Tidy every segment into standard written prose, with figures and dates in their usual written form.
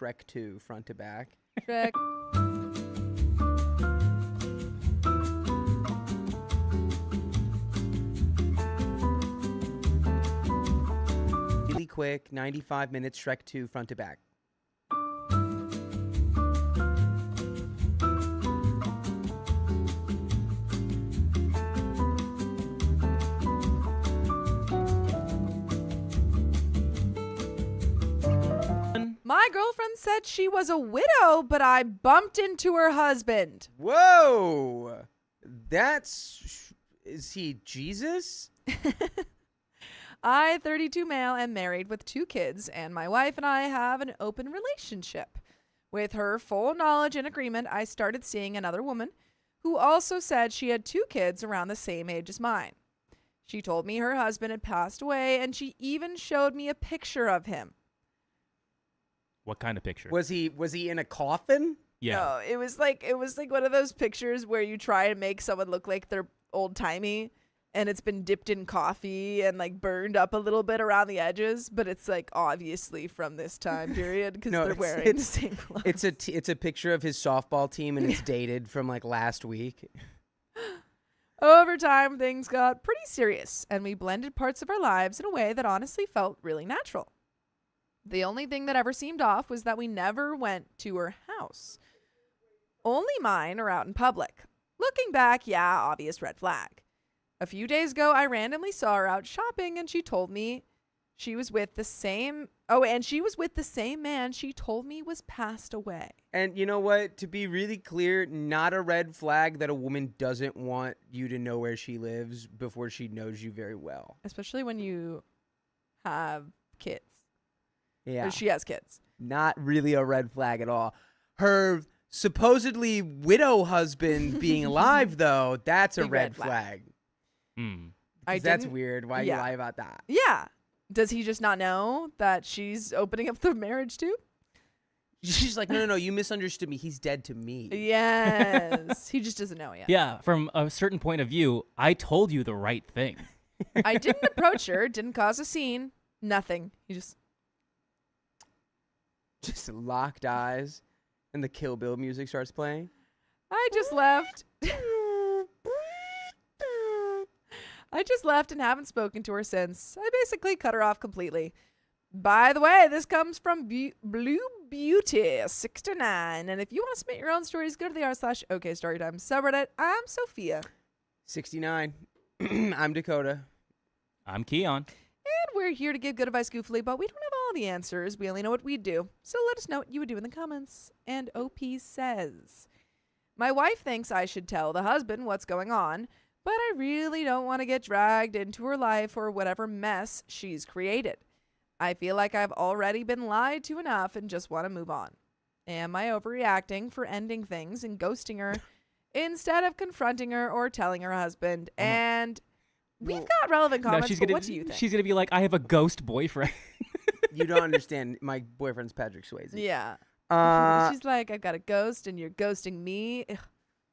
Shrek 2 front to back. Shrek. Really quick, 95 minutes, Shrek 2 front to back. My girlfriend said she was a widow, but I bumped into her husband. Whoa! Is he Jesus? I, 32 male, am married with 2 kids, and my wife and I have an open relationship. With her full knowledge and agreement, I started seeing another woman who also said she had 2 kids around the same age as mine. She told me her husband had passed away, and she even showed me a picture of him. What kind of picture? Was he in a coffin? Yeah. No, it was like one of those pictures where you try to make someone look like they're old-timey, and it's been dipped in coffee and like burned up a little bit around the edges, but it's like obviously from this time period because they're wearing the same clothes. It's a picture of his softball team, and it's dated from like last week. Over time, things got pretty serious, and we blended parts of our lives in a way that honestly felt really natural. The only thing that ever seemed off was that we never went to her house. Only mine or out in public. Looking back, yeah, obvious red flag. A few days ago, I randomly saw her out shopping, and she told me she was with the same man she told me was passed away. And you know what? To be really clear, not a red flag that a woman doesn't want you to know where she lives before she knows you very well. Especially when you have kids. Yeah. Or she has kids. Not really a red flag at all. Her supposedly widow husband being alive, though, that's a Big red flag. Hmm. That's weird. Why you lie about that? Yeah. Does he just not know that she's opening up the marriage too? She's like, no, you misunderstood me. He's dead to me. Yes. He just doesn't know yet. Yeah, from a certain point of view, I told you the right thing. I didn't approach her, didn't cause a scene, nothing. He just locked eyes, and the Kill Bill music starts playing. I just left. I just left and haven't spoken to her since. I basically cut her off completely. By the way, this comes from Blue Beauty 69, and if you want to submit your own stories, go to the r/OKStorytime subreddit. I'm Sophia. 69. I'm Dakota. I'm Keon. And we're here to give good advice goofily, but we don't have all the answers. We only know what we do. So let us know what you would do in the comments. And OP says, my wife thinks I should tell the husband what's going on, but I really don't want to get dragged into her life or whatever mess she's created. I feel like I've already been lied to enough and just want to move on. Am I overreacting for ending things and ghosting her instead of confronting her or telling her husband? And we've got relevant comments, but what do you think? She's going to be like, I have a ghost boyfriend. You don't understand. My boyfriend's Patrick Swayze. Yeah. She's like, I've got a ghost and you're ghosting me. Ugh.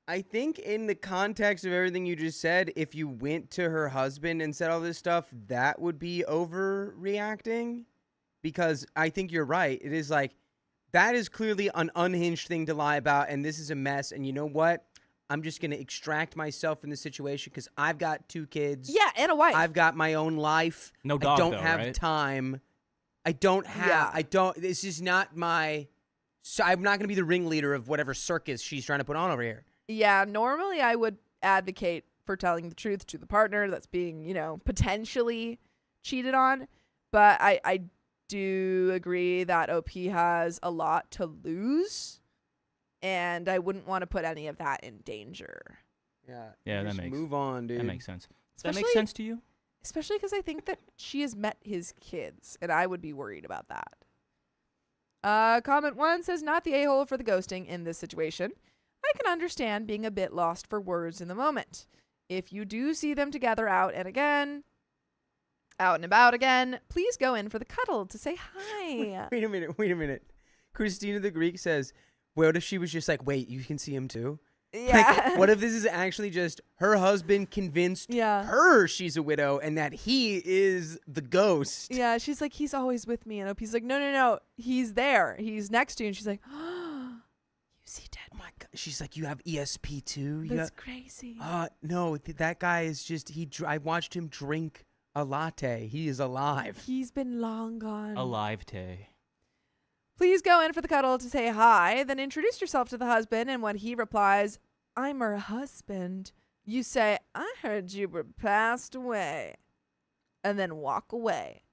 I think in the context of everything you just said, if you went to her husband and said all this stuff, that would be overreacting. Because I think you're right. It is like, that is clearly an unhinged thing to lie about, and this is a mess. And you know what? I'm just going to extract myself from the situation because I've got 2 kids. Yeah, and a wife. I've got my own life. No dog, I don't though, have right? time. This is not my, so I'm not going to be the ringleader of whatever circus she's trying to put on over here. Yeah, normally I would advocate for telling the truth to the partner that's being, potentially cheated on. But I do agree that OP has a lot to lose. And I wouldn't want to put any of that in danger. Yeah, just move on, dude. That makes sense. Does that Especially- make sense to you? Especially because I think that she has met his kids. And I would be worried about that. Comment 1 says, not the a-hole for the ghosting in this situation. I can understand being a bit lost for words in the moment. If you do see them together out and about again, please go in for the cuddle to say hi. Wait a minute. Christina the Greek says, what if she was just like, wait, you can see him too? Yeah. Like, what if this is actually just her husband convinced Yeah. her she's a widow and that he is the ghost? Yeah, she's like, he's always with me. And OP's like, no. He's there. He's next to you. And she's like, oh, you see dead. Oh my God. She's like, you have ESP too? That's crazy. No, that guy is just, I watched him drink a latte. He is alive. He's been long gone. Alive Tay. Please go in for the cuddle to say hi, then introduce yourself to the husband, and when he replies, I'm her husband, you say, I heard you were passed away, and then walk away.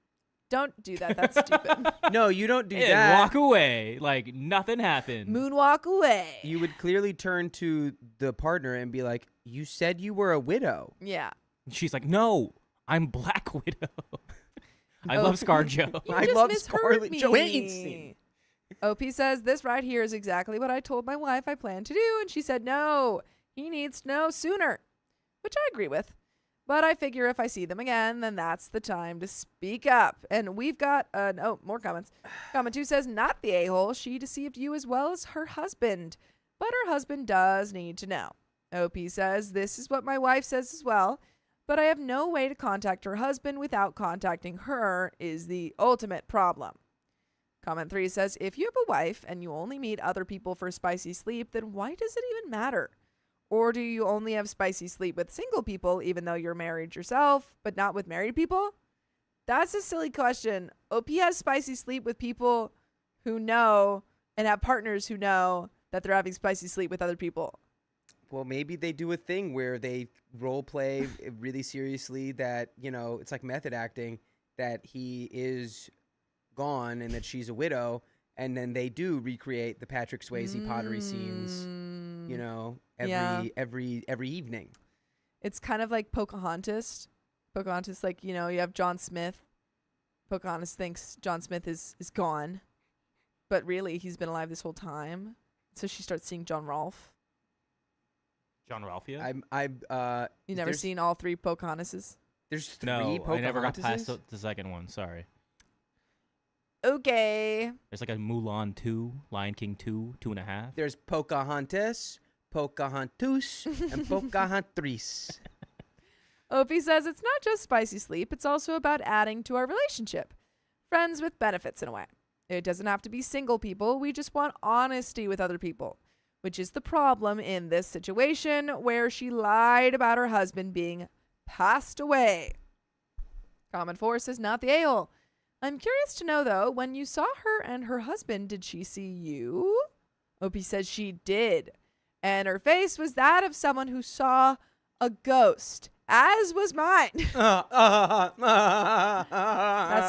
Don't do that. That's stupid. No, you don't do And that. walk away like nothing happened. Moonwalk away. You would clearly turn to the partner and be like, you said you were a widow. Yeah. She's like, no, I'm Black Widow. I Oh. love ScarJo. You I just love misheard Scarlett me. Johansson. OP says, this right here is exactly what I told my wife I planned to do. And she said, no, he needs to know sooner, which I agree with. But I figure if I see them again, then that's the time to speak up. And we've got, more comments. Comment 2 says, not the a-hole. She deceived you as well as her husband. But her husband does need to know. OP says, this is what my wife says as well. But I have no way to contact her husband without contacting her is the ultimate problem. Comment 3 says, if you have a wife and you only meet other people for spicy sleep, then why does it even matter? Or do you only have spicy sleep with single people even though you're married yourself, but not with married people? That's a silly question. OP has spicy sleep with people who know and have partners who know that they're having spicy sleep with other people. Well, maybe they do a thing where they role play really seriously that, it's like method acting, that he is gone and that she's a widow, and then they do recreate the Patrick Swayze pottery scenes, every evening. It's kind of like Pocahontas. Pocahontas, like, you have John Smith. Pocahontas thinks John Smith is gone, but really he's been alive this whole time. So she starts seeing John Rolfe. John Ralphia? You never seen all 3 Pocahontases? There's 3 No, Pocahontases? I never got past the second one. Sorry. Okay. There's like a Mulan 2, Lion King 2, 2.5. There's Pocahontas, Pocahontas, and Pocahontas. Opie says it's not just spicy sleep, it's also about adding to our relationship. Friends with benefits in a way. It doesn't have to be single people, we just want honesty with other people, which is the problem in this situation where she lied about her husband being passed away. Comment 4 says not the a-hole. I'm curious to know, though, when you saw her and her husband, did she see you? Opie says she did. And her face was that of someone who saw a ghost, as was mine. That's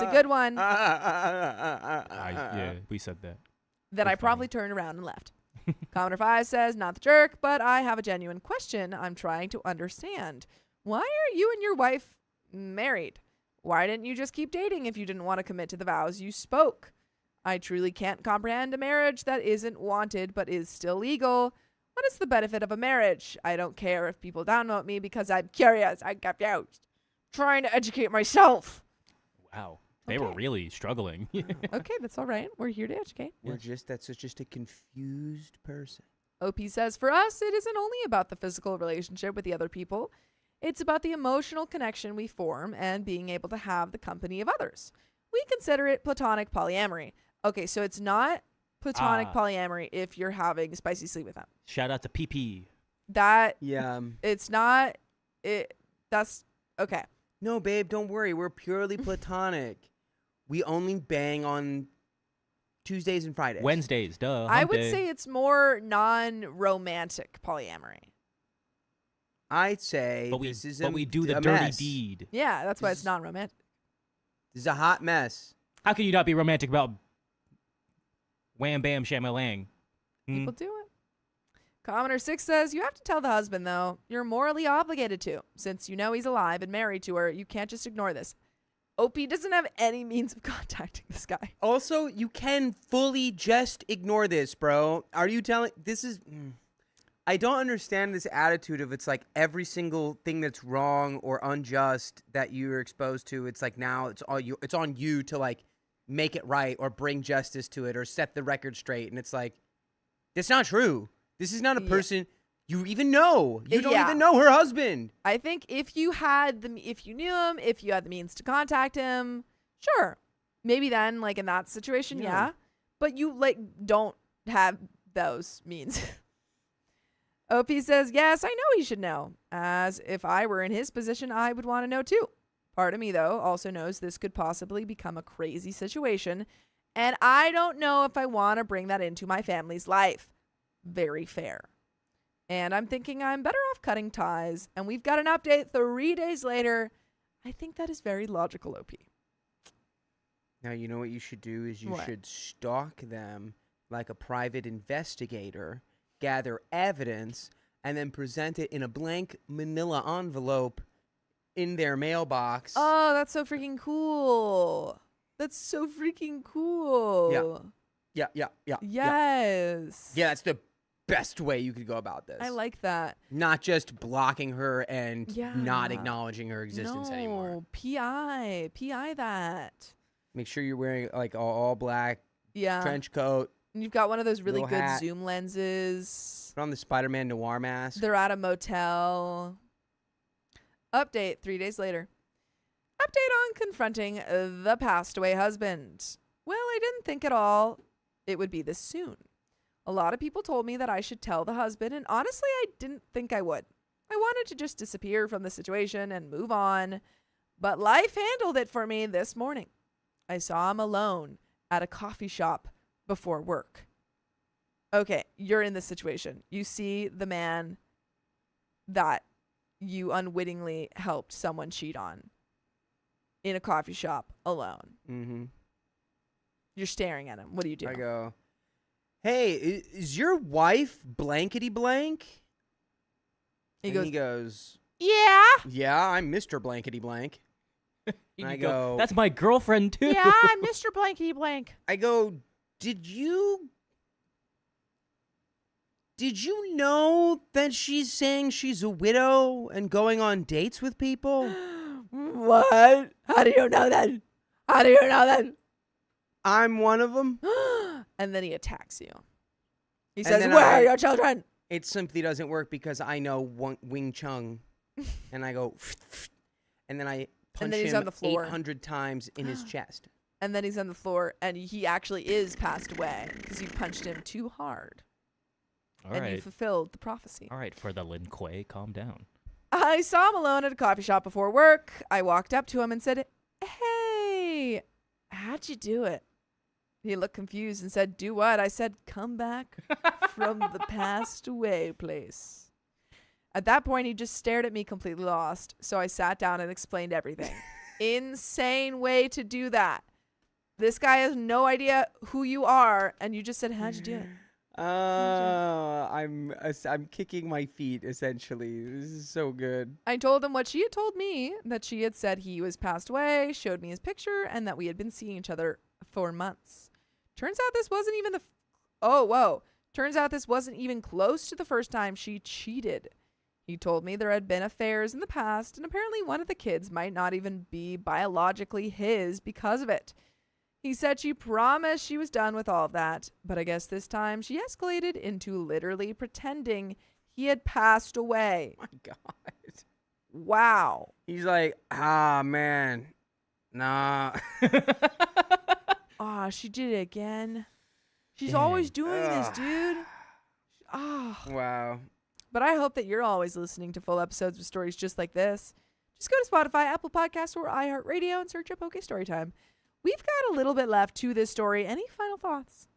a good one. Yeah, we said that. Then I promptly turned around and left. Commenter 5 says, not the jerk, but I have a genuine question I'm trying to understand. Why are you and your wife married? Why didn't you just keep dating if you didn't want to commit to the vows you spoke? I truly can't comprehend a marriage that isn't wanted but is still legal. What is the benefit of a marriage? I don't care if people downvote me because I'm curious. I'm confused. Trying to educate myself. Wow. They were really struggling. Okay, that's all right. We're here to educate. That's just a confused person. OP says, for us, it isn't only about the physical relationship with the other people. It's about the emotional connection we form and being able to have the company of others. We consider it platonic polyamory. Okay, so it's not platonic polyamory if you're having spicy sleep with them. Shout out to PP. It's not it. That's okay. No, babe, don't worry. We're purely platonic. We only bang on Tuesdays and Fridays. Wednesdays, duh. I hump would day. say it's more non-romantic polyamory. I'd say But we do the a dirty mess. deed. Yeah, that's why it's non-romantic. This is a hot mess. How can you not be romantic about wham bam shamalang? People do it. Commenter 6 says, you have to tell the husband, though. You're morally obligated to. Since you know he's alive and married to her, you can't just ignore this. OP doesn't have any means of contacting this guy. Also, you can fully just ignore this, bro. Are you telling... This is... I don't understand this attitude of it's like every single thing that's wrong or unjust that you're exposed to, it's like now it's on you to like make it right or bring justice to it or set the record straight. And it's like, that's not true. This is not a person You even know. You don't Yeah. even know her husband. I think if you knew him, if you had the means to contact him, sure. Maybe then, like in that situation, yeah. But you don't have those means. OP says, yes, I know he should know. As if I were in his position, I would want to know too. Part of me, though, also knows this could possibly become a crazy situation. And I don't know if I want to bring that into my family's life. Very fair. And I'm thinking I'm better off cutting ties. And we've got an update 3 days later. I think that is very logical, OP. Now, you know what you should do is you What? should stalk them like a private investigator, gather evidence, and then present it in a blank manila envelope in their mailbox. Oh, that's so freaking cool. That's so freaking cool. Yeah. Yes. Yeah, that's the best way you could go about this. I like that. Not just blocking her and Yeah. not acknowledging her existence anymore. No, PI that. Make sure you're wearing like all black Yeah. trench coat. And you've got one of those really little good hat. zoom lenses. Put on the Spider-Man noir mask. They're at a motel. Update 3 days later. Update on confronting the passed away husband. Well, I didn't think at all it would be this soon. A lot of people told me that I should tell the husband, and honestly, I didn't think I would. I wanted to just disappear from the situation and move on, but life handled it for me this morning. I saw him alone at a coffee shop before work. Okay, you're in this situation. You see the man that you unwittingly helped someone cheat on in a coffee shop alone. Mm-hmm. You're staring at him. What do you do? I go, hey, is your wife blankety blank? He And goes, he goes, yeah. yeah, I'm Mr. Blankety Blank. You I go, go, that's my girlfriend too. Yeah, I'm Mr. Blanky Blank. I go, did you know that she's saying she's a widow and going on dates with people? What? How do you know that? How do you know that? I'm one of them. And then he attacks you. He And says, then where are your children? It simply doesn't work because I know Wing Chun. And I go, and then I punch then he's him on the floor. 800 times in his chest. And then he's on the floor, and he actually is passed away because you punched him too hard. All and you right. fulfilled the prophecy. All right, for the Lin Kuei, calm down. I saw him alone at a coffee shop before work. I walked up to him and said, hey, how'd you do it? He looked confused and said, do what? I said, come back from the passed away place. At that point, he just stared at me completely lost. So I sat down and explained everything. Insane way to do that. This guy has no idea who you are. And you just said, how'd you do it? I'm kicking my feet, essentially. This is so good. I told him what she had told me, that she had said he was passed away, showed me his picture, and that we had been seeing each other for months. Turns out this wasn't even Turns out this wasn't even close to the first time she cheated. He told me there had been affairs in the past, and apparently one of the kids might not even be biologically his because of it. He said she promised she was done with all of that, but I guess this time she escalated into literally pretending he had passed away. My God. Wow. He's like, man. Nah. Ah, she did it again. She's Dang. always doing this, dude. Ah. Wow. But I hope that you're always listening to full episodes with stories just like this. Just go to Spotify, Apple Podcasts, or iHeartRadio and search up OK Storytime. We've got a little bit left to this story. Any final thoughts?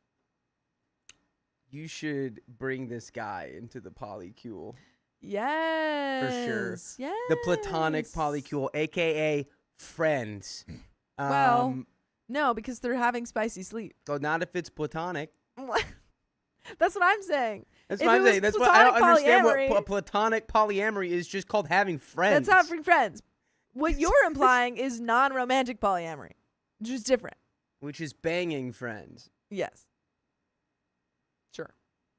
You should bring this guy into the polycule. Yes. For sure. Yes. The platonic polycule, a.k.a. friends. Well, no, because they're having spicy sleep. So not if it's platonic. That's what I'm saying. That's If what it I'm was saying. That's what I don't platonic understand. What polyamory- platonic polyamory is just called having friends. That's having friends. What you're implying is non-romantic polyamory, which is different. Which is banging friends. Yes. Sure.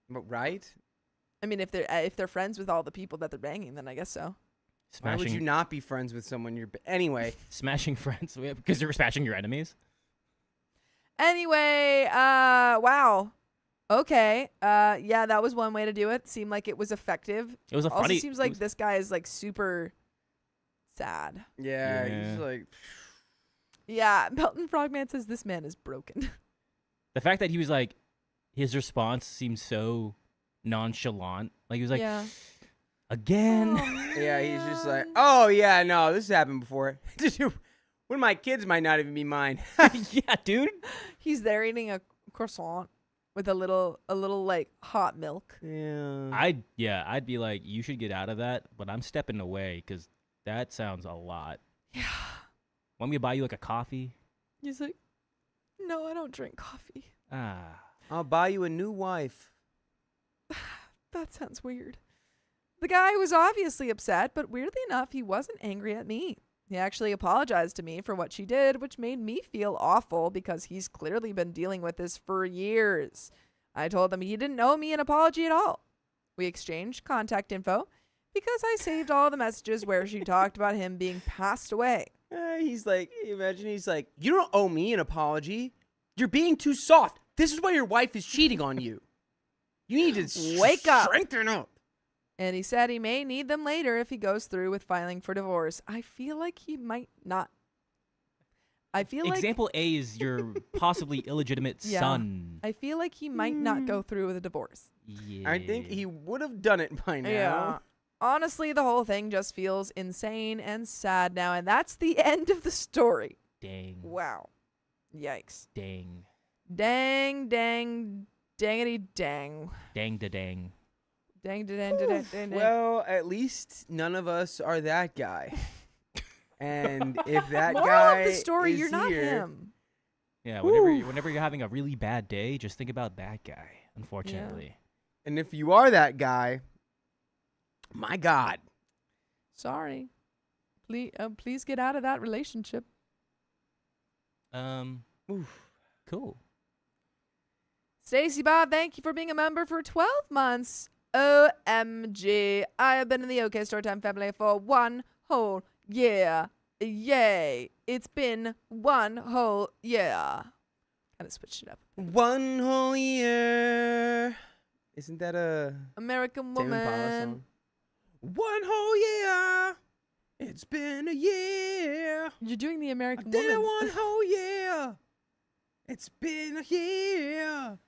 But right? I mean, if they're friends with all the people that they're banging, then I guess so. Why would you not be friends with someone you're... Anyway. Smashing friends because you're smashing your enemies? Anyway, wow. Okay. Yeah, that was one way to do it. Seemed like it was effective. It was a Also funny. seems like this guy is like super sad. Yeah, Yeah. he's like, Yeah, Melton Frogman says this man is broken. The fact that he was like, his response seemed so nonchalant. Like he was like, yeah. again. yeah, he's just like, man. oh yeah, no, this has happened before. One of my kids might not even be mine. Yeah, dude. He's there eating a croissant with a little like hot milk. Yeah. I'd be like, you should get out of that, but I'm stepping away because that sounds a lot. Yeah. Want me to buy you like a coffee? He's like, no, I don't drink coffee. Ah. I'll buy you a new wife. That sounds weird. The guy was obviously upset, but weirdly enough, he wasn't angry at me. He actually apologized to me for what she did, which made me feel awful because he's clearly been dealing with this for years. I told him he didn't owe me an apology at all. We exchanged contact info because I saved all the messages where she talked about him being passed away. He's like, imagine he's like, you don't owe me an apology. You're being too soft. This is why your wife is cheating on you. You need to Wake up. strengthen up. And he said he may need them later if he goes through with filing for divorce. I feel like he might not. I feel Example A is your possibly illegitimate Yeah. son. I feel like he might not go through with a divorce. Yeah. I think he would have done it by now. Yeah. Honestly, the whole thing just feels insane and sad now, and that's the end of the story. Dang. Wow. Yikes. Dang. Dang, dang, dangity dang. Dang da dang. Dang, dang, dang, dang, dang, dang. Well, at least none of us are that guy. And if that Moral guy of the story, is you're not here, him. Yeah, Woo. whenever you're having a really bad day, just think about that guy, unfortunately. and if you are that guy, my God, Sorry. Please get out of that relationship. oof. Cool. Stacy Bob, thank you for being a member for 12 months. OMG. I have been in the OK Storytime family for 1 whole year. Yay. It's been 1 whole year. Kind of switched it up. 1 whole year. Isn't that a American Tame Impala woman. song? 1 whole year. It's been a year. You're doing the I American did it woman. 1 whole year. It's been a year.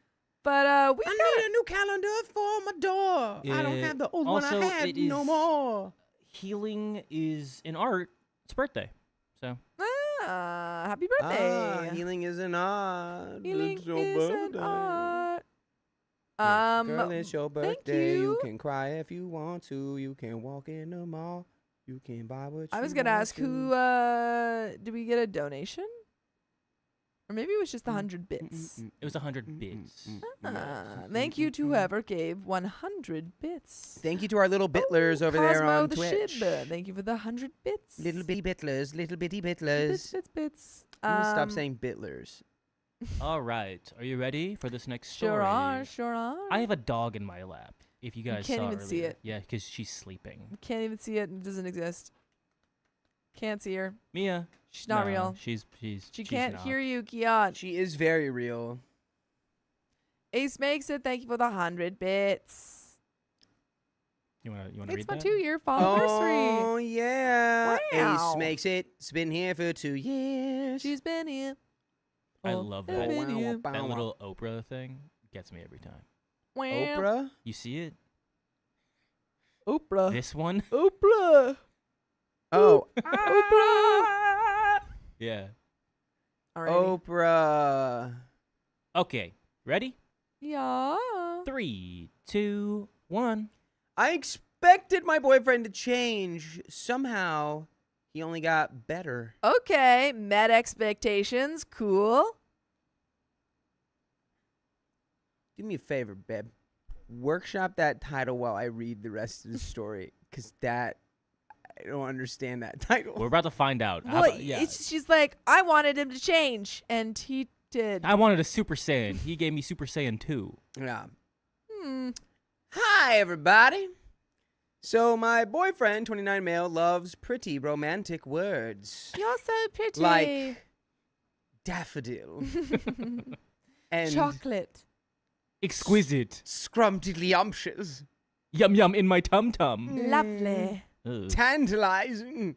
But we I got need a new calendar for my door. I don't have the old one Also, I had it no is- more. Healing is an art. It's birthday. So happy birthday. Healing is an art. Healing It's your is an birthday. art. Yes, girl, it's your thank birthday. You you. can cry if you want to. You can walk in the mall. You can buy what I was you gonna want ask to. who did we get a donation? Or maybe it was just the 100 bits. it was 100 bits. Thank you to whoever gave 100 bits. Thank you to our little bitlers over there Cosmo on the Twitch. Shib, thank you for the 100 bits. Little bitty bitlers, little bitty bits, bitlers. bits. I'm gonna stop saying bitlers. All right. Are you ready for this next story? Sure are, sure are. I have a dog in my lap. If you guys can't saw even see earlier. it. Yeah, because she's sleeping. Can't even see it. It doesn't exist. Can't see her. Mia. She's not no, real. She's She can't not. hear you, Kian. She is very real. Ace makes it. Thank you for the 100 bits. You wanna read It's my that? 2-year fall anniversary. Oh yeah. Wow. Ace makes it. It's been here for 2 years. She's been here. I Oh, love I've that. been here. That little Oprah thing gets me every time. Wow. Oprah. You see it? Oprah. This one? Oprah. Oh, Oprah. Yeah. Alrighty. Oprah. Okay. Ready? Yeah. 3, 2, 1. I expected my boyfriend to change. Somehow, he only got better. Okay. Met expectations. Cool. Do me a favor, babe. Workshop that title while I read the rest of the story, because I don't understand that title. We're about to find out. How Well, about- yeah. she's like, I wanted him to change, and he did. I wanted a Super Saiyan. He gave me Super Saiyan 2. Yeah. Hmm. Hi, everybody. So my boyfriend, 29 male, loves pretty romantic words You're so pretty. like daffodil and chocolate. Exquisite. Scrumptious. Yum yum in my tum tum. Lovely. Tantalizing.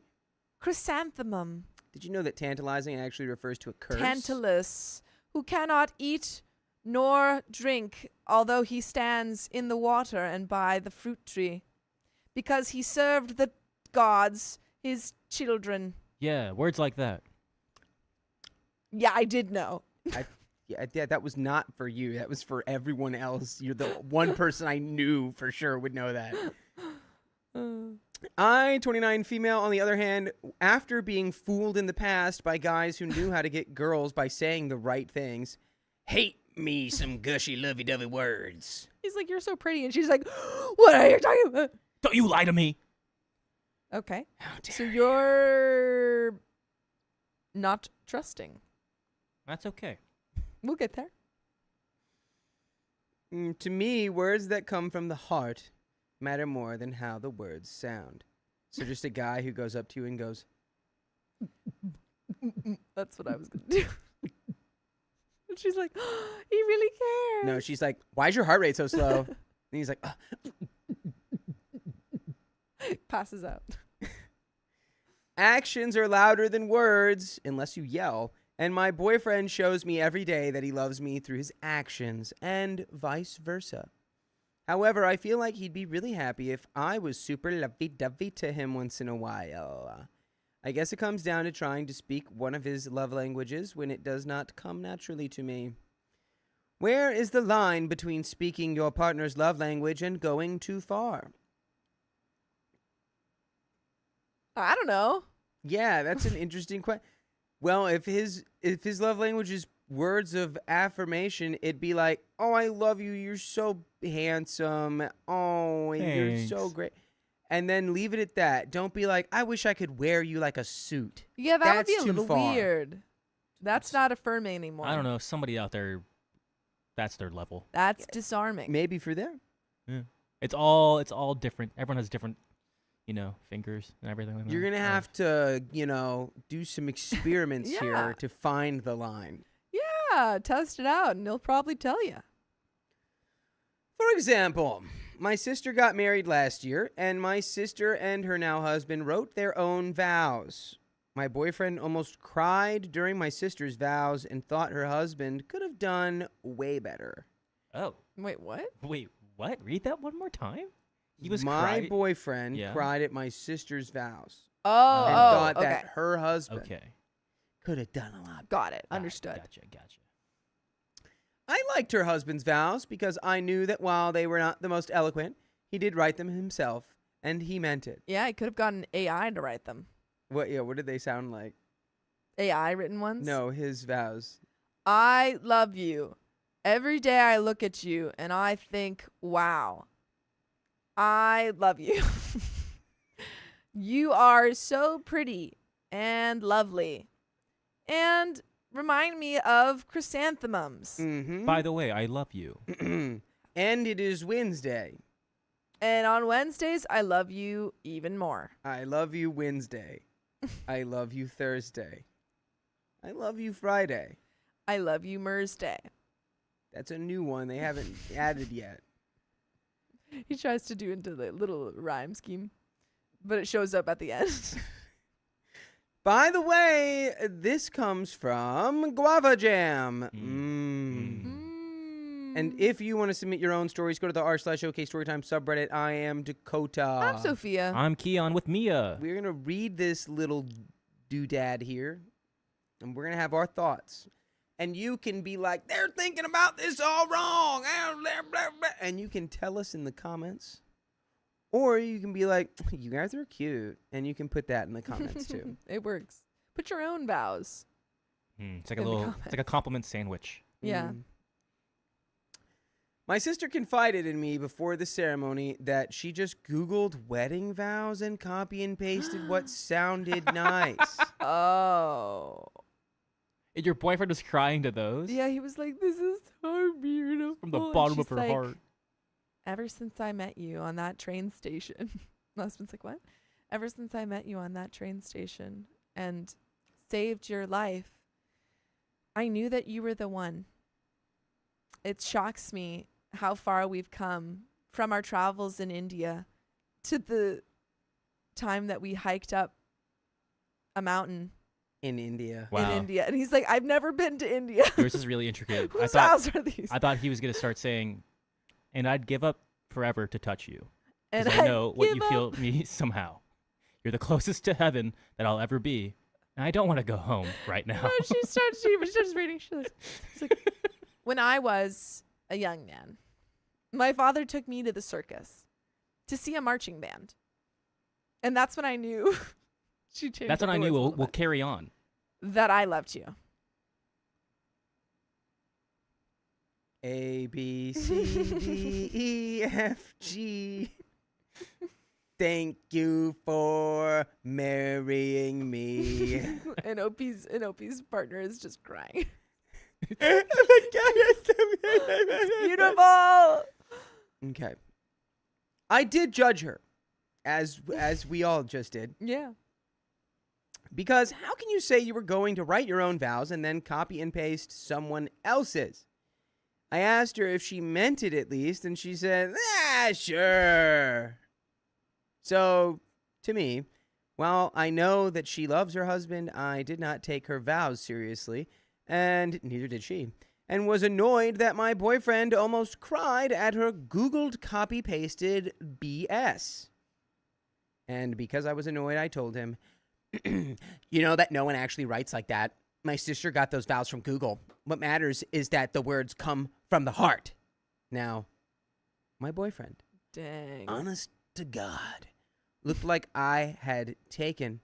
Chrysanthemum. Did you know that tantalizing actually refers to a curse? Tantalus, who cannot eat nor drink, although he stands in the water and by the fruit tree, because he served the gods, his children. Yeah, words like that. Yeah, I did know. Yeah, that was not for you. That was for everyone else. You're the one person I knew for sure would know that. I, 29 female, on the other hand, after being fooled in the past by guys who knew how to get girls by saying the right things, hate me some gushy lovey-dovey words. He's like, you're so pretty. And she's like, what are you talking about? Don't you lie to me. Okay. How dare So you're not trusting. That's okay. We'll get there. To me, words that come from the heart matter more than how the words sound. So just a guy who goes up to you and goes, That's what I was going to do. And she's like, he really cares. no, she's like, why is your heart rate so slow? And he's like, Passes out. actions are louder than words, unless you yell. And my boyfriend shows me every day that he loves me through his actions, and vice versa. However, I feel like he'd be really happy if I was super lovey-dovey to him once in a while. I guess it comes down to trying to speak one of his love languages when it does not come naturally to me. Where is the line between speaking your partner's love language and going too far? I don't know. Yeah, that's an interesting question. Well, if his love language is words of affirmation, it'd be like, "Oh, I love you. You're so handsome. Oh, you're so Thanks. great." And then leave it at that. Don't be like, "I wish I could wear you like a suit." Yeah, that would That's be a too little far. weird. That's not affirming anymore. I don't know. Somebody out there, that's their level. That's disarming. Maybe for them. It's all different. Everyone has different, fingers and everything like that. You're gonna have to, do some experiments Yeah. here to find the line. Yeah, test it out, and he'll probably tell you. For example, my sister got married last year, and my sister and her now husband wrote their own vows. My boyfriend almost cried during my sister's vows and thought her husband could have done way better. Oh, Wait, what? wait, what? Read that one more time. He was My boyfriend Yeah. cried at my sister's vows Oh, and oh, thought okay. that her husband Okay. could have done a lot. Got it. Understood. Gotcha. I liked her husband's vows because I knew that while they were not the most eloquent, he did write them himself, and he meant it. Yeah, I could have gotten AI to write them. What did they sound like? AI written ones? No, his vows. I love you. Every day I look at you and I think, wow, I love you. You are so pretty and lovely and remind me of chrysanthemums. Mm-hmm. By the way, I love you. And it is Wednesday. And on Wednesdays, I love you even more. I love you Wednesday. I love you Thursday. I love you Friday. I love you Mers Day. That's a new one they haven't added yet. He tries to do into the little rhyme scheme, but it shows up at the end. By the way, this comes from Guava Jam. And if you want to submit your own stories, go to the r/OK Storytime subreddit. I am Dakota. I'm Sophia. I'm Keon with Mia. We're going to read this little doodad here, and we're going to have our thoughts. And you can be like, they're thinking about this all wrong. And you can tell us in the comments. Or you can be like, you guys are cute. And you can put that in the comments too. It works. Put your own vows. It's like In the it's like a compliment sandwich. Yeah. Mm. My sister confided in me before the ceremony that she just Googled wedding vows and copy and pasted what sounded nice. Oh. And your boyfriend was crying to those? Yeah, he was like, this is so beautiful. From the And bottom of she's her like, heart. Ever since I met you on that train station. My husband's like, what? Ever since I met you on that train station and saved your life, I knew that you were the one. It shocks me how far we've come from our travels in India to the time that we hiked up a mountain In India. Wow. in India. And he's like, I've never been to India. Yours is really intricate. Whose house are these? I thought he was gonna start saying, and I'd give up forever to touch you. And Because I know what give you up. feel me somehow. You're the closest to heaven that I'll ever be. And I don't want to go home right now. No, she starts reading. She's like, when I was a young man, my father took me to the circus to see a marching band. And that's when I knew she changed. That's up what I the knew. words a We'll little bit. carry on. That I loved you. A, B, C, D, E, F, G. Thank you for marrying me. and OP's partner is just crying. Beautiful. Okay. I did judge her, as we all just did. Yeah. Because how can you say you were going to write your own vows and then copy and paste someone else's? I asked her if she meant it at least, and she said, sure. So, to me, while I know that she loves her husband, I did not take her vows seriously, and neither did she, and was annoyed that my boyfriend almost cried at her Googled copy-pasted BS. And because I was annoyed, I told him, you know that no one actually writes like that. My sister got those vows from Google. What matters is that the words come from the heart. Now, my boyfriend, Dang. honest to God, looked like I had taken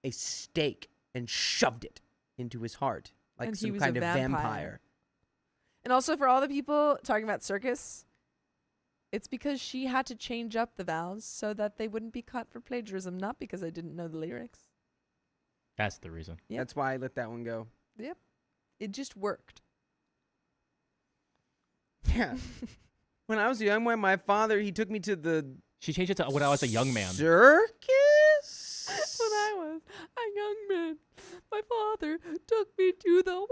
a stake and shoved it into his heart like And he some was kind a of vampire. vampire. And also for all the people talking about circus, it's because she had to change up the vows so that they wouldn't be caught for plagiarism, not because I didn't know the lyrics. That's the reason. Yep. That's why I let that one go. It just worked. Yeah. When I was young, my father, he took me to the She changed it to when I was a young man. circus? When I was a young man, my father took me to the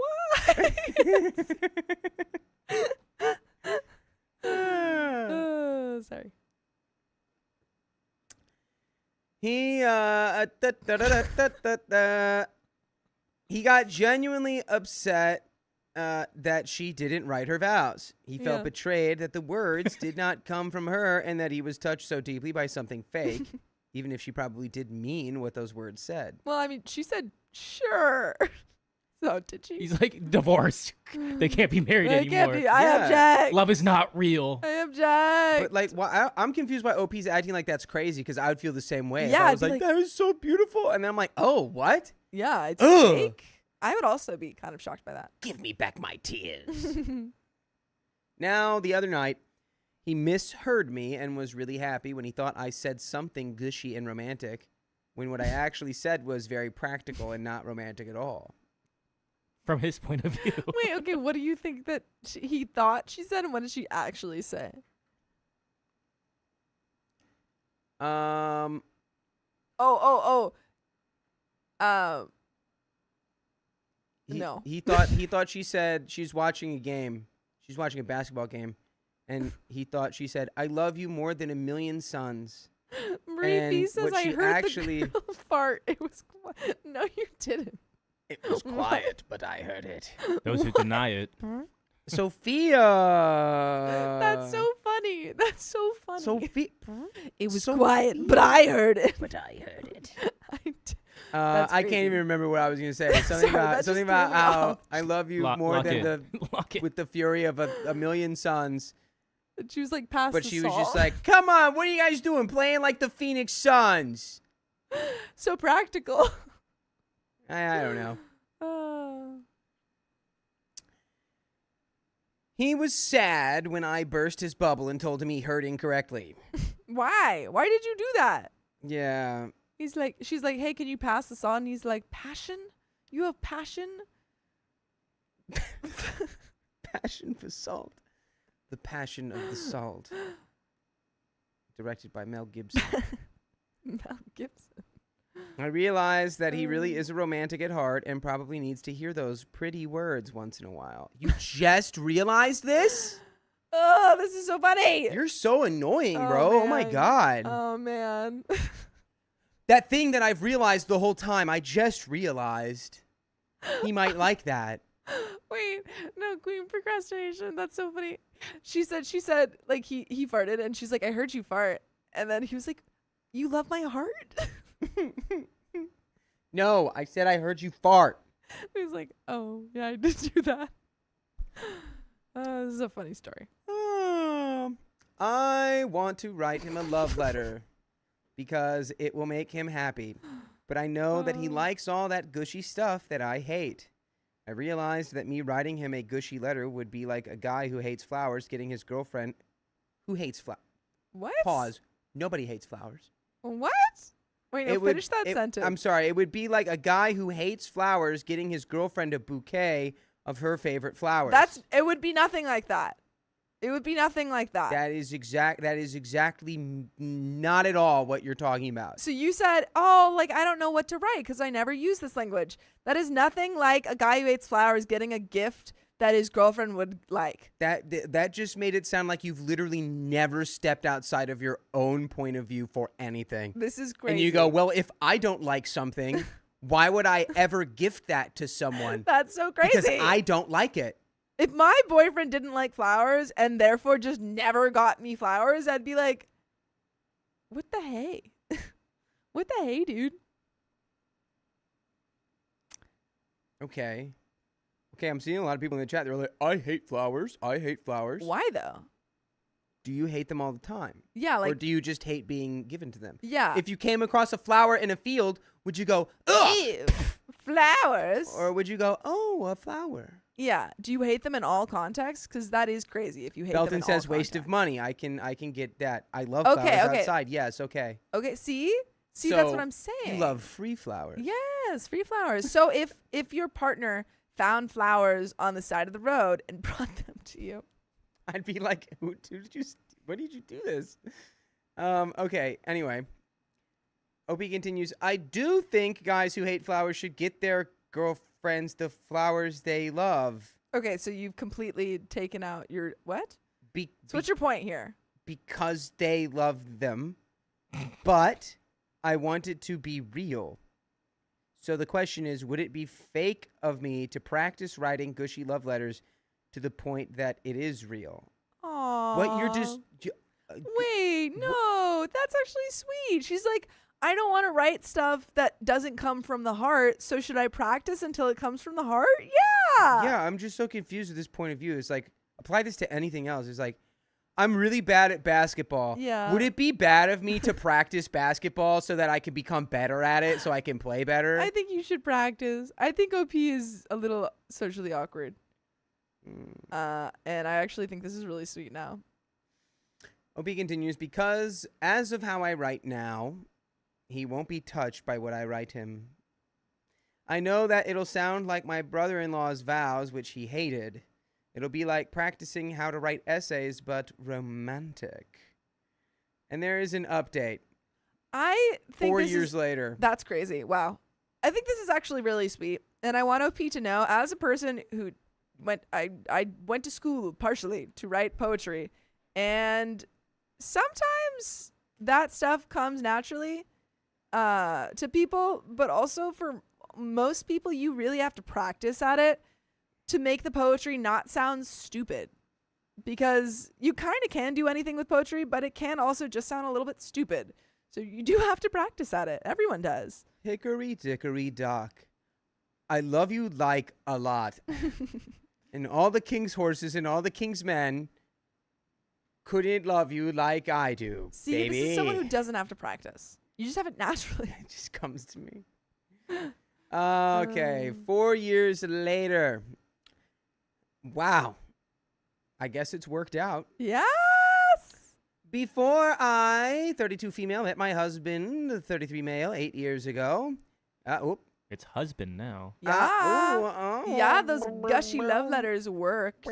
oh, sorry. He he got genuinely upset that she didn't write her vows. He felt Yeah. betrayed that the words did not come from her and that he was touched so deeply by something fake, even if she probably did mean what those words said. Well, I mean, she said sure. So did she? He's like, divorced. They can't be married They anymore. can't be. I Yeah. object. Love is not real. I object. But like, I'm confused why OP's acting like that's crazy because I would feel the same way. If Yeah, I I'd was be like, like- that is so beautiful, and then I'm like, oh, what? yeah, it's Ugh. fake. I would also be kind of shocked by that. Give me back my tears. Now, the other night, he misheard me and was really happy when he thought I said something gushy and romantic, when what I actually said was very practical and not romantic at all. From his point of view. Wait, okay, what do you think that he thought she said, and what did she actually say? Um, No. He thought she said she's watching a game. She's watching a basketball game, and he thought she said, "I love you more than a million suns." Marie B And says what I she heard actually- the girl fart. It was no, you didn't. It was quiet, but I heard it. Those who deny it. Sophia. That's so funny. That's so funny. Sophia. it was Sophia. quiet, but I heard it. But I heard it. That's I can't crazy. even remember what I was gonna say. Something Sorry, that about just something threw about me how off. I love you Lock more than it. the Lock it. with the fury of a million suns. She was like past But the she was salt. just like, "Come on, what are you guys doing? Playing like the Phoenix Suns?" so practical. I don't know. Oh. He was sad when I burst his bubble and told him he heard incorrectly. Why? Why did you do that? Yeah. She's like, hey, can you pass the salt? And he's like, passion? You have passion? Passion for Salt. The Passion of the Salt. Directed by Mel Gibson. Mel Gibson. I realized that he really is a romantic at heart and probably needs to hear those pretty words once in a while. You just realized this? Oh, this is so funny. You're so annoying, Oh, bro. Oh my man. god. Oh man. That thing that I've realized the whole time, I just realized he might like that. Wait, no, queen procrastination. That's so funny. She said, like he farted, and she's like, I heard you fart, and then he was like, you love my heart. No, I said I heard you fart. He was like, oh yeah, I did do that. This is a funny story. I want to write him a love letter because it will make him happy. But I know that he likes all that gushy stuff that I hate. I realized that me writing him a gushy letter would be like a guy who hates flowers getting his girlfriend who hates flowers. What? Pause. Nobody hates flowers. What? Wait, no, finish that sentence. I'm sorry. It would be like a guy who hates flowers getting his girlfriend a bouquet of her favorite flowers. It would be nothing like that. It would be nothing like that. That is exactly not at all what you're talking about. So you said, oh, like, I don't know what to write because I never use this language. That is nothing like a guy who hates flowers getting a gift that his girlfriend would like. That just made it sound like you've literally never stepped outside of your own point of view for anything. This is crazy. And you go, well, if I don't like something, why would I ever gift that to someone? That's so crazy. Because I don't like it. If my boyfriend didn't like flowers and therefore just never got me flowers, I'd be like, what the hey? What the hey, dude? Okay, I'm seeing a lot of people in the chat. They're like, I hate flowers. I hate flowers. Why though? Do you hate them all the time? Yeah, like, or do you just hate being given to them? yeah. If you came across a flower in a field, would you go, ugh? Ew, flowers. Or would you go, oh, a flower? Yeah. Do you hate them in all contexts? Because that is crazy if you hate them Belton in says all waste of contexts. money. I can get that. I love Okay, flowers okay. outside. Yes, okay. Okay, see? See, that's So, what I'm saying. You love free flowers. Yes, free flowers. So if your partner found flowers on the side of the road and brought them to you. I'd be like, why did you do this? Okay, anyway. OP continues, I do think guys who hate flowers should get their girlfriends the flowers they love. Okay, so you've completely taken out your what? So Be- what's your point here? because they love them, but I want it to be real. So the question is, would it be fake of me to practice writing gushy love letters to the point that it is real? Aww. What you're just... Wait, no, that's actually sweet. She's like, I don't want to write stuff that doesn't come from the heart, so should I practice until it comes from the heart? Yeah. Yeah, I'm just so confused with this point of view. It's like, apply this to anything else. It's like, I'm really bad at basketball. Yeah. Would it be bad of me to practice basketball so that I can become better at it, so I can play better? I think you should practice. I think OP is a little socially awkward. And I actually think this is really sweet now. OP continues, because as of how I write now, he won't be touched by what I write him. I know that it'll sound like my brother-in-law's vows, which he hated. It'll be like practicing how to write essays, but romantic. And there is an update. I think 4 this years is, later. That's crazy. Wow. I think this is actually really sweet. And I want OP to know, as a person who I went to school partially to write poetry, and sometimes that stuff comes naturally to people, but also for most people, you really have to practice at it to make the poetry not sound stupid. Because you kind of can do anything with poetry, but it can also just sound a little bit stupid. So you do have to practice at it. Everyone does. Hickory dickory dock. I love you like a lot. And all the king's horses and all the king's men couldn't love you like I do, See, baby. this is someone who doesn't have to practice. You just have it naturally. It just comes to me. Okay, 4 years later. Wow. I guess it's worked out. Yes. Before I, 32 female, met my husband, 33 male, 8 years ago. It's husband now. Yeah. Yeah, those gushy love letters worked.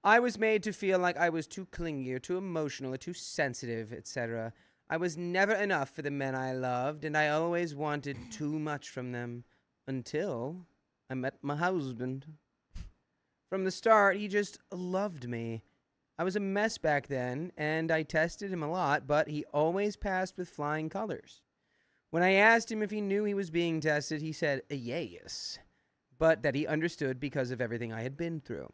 I was made to feel like I was too clingy or too emotional or too sensitive, etc. I was never enough for the men I loved, and I always wanted too much from them until I met my husband. From the start, he just loved me. I was a mess back then, and I tested him a lot, but he always passed with flying colors. When I asked him if he knew he was being tested, he said yes, but that he understood because of everything I had been through.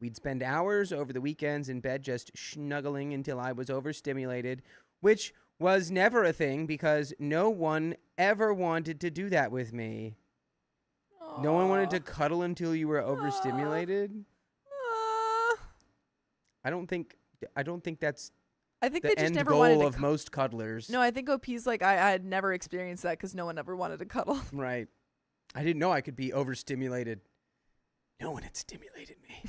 We'd spend hours over the weekends in bed just snuggling until I was overstimulated, which was never a thing because no one ever wanted to do that with me. No one wanted to cuddle until you were overstimulated. I don't think that's I think the they just end never wanted goal to of most cuddlers. No, I think OP's like, I had never experienced that because no one ever wanted to cuddle. Right. I didn't know I could be overstimulated. No one had stimulated me.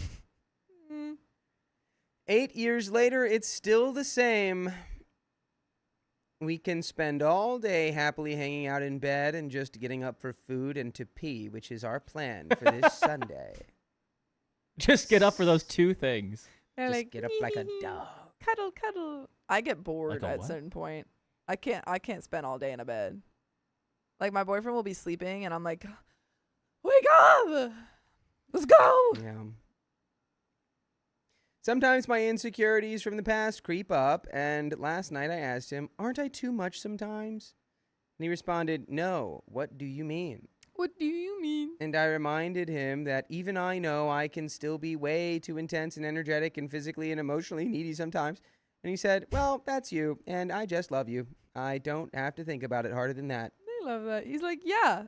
8 years later, it's still the same. We can spend all day happily hanging out in bed and just getting up for food and to pee, which is our plan for this Sunday. Just get up for those two things. They're Just like, get up like a dog. cuddle, cuddle. I get bored Like a at a what? certain point. I can't spend all day in a bed. Like my boyfriend will be sleeping and I'm like, wake up! Let's go! Yeah. Sometimes my insecurities from the past creep up, and last night I asked him, aren't I too much sometimes? And he responded, no, what do you mean? What do you mean? And I reminded him that even I know I can still be way too intense and energetic and physically and emotionally needy sometimes. And he said, well, that's you, and I just love you. I don't have to think about it harder than that. I love that. He's like, yeah.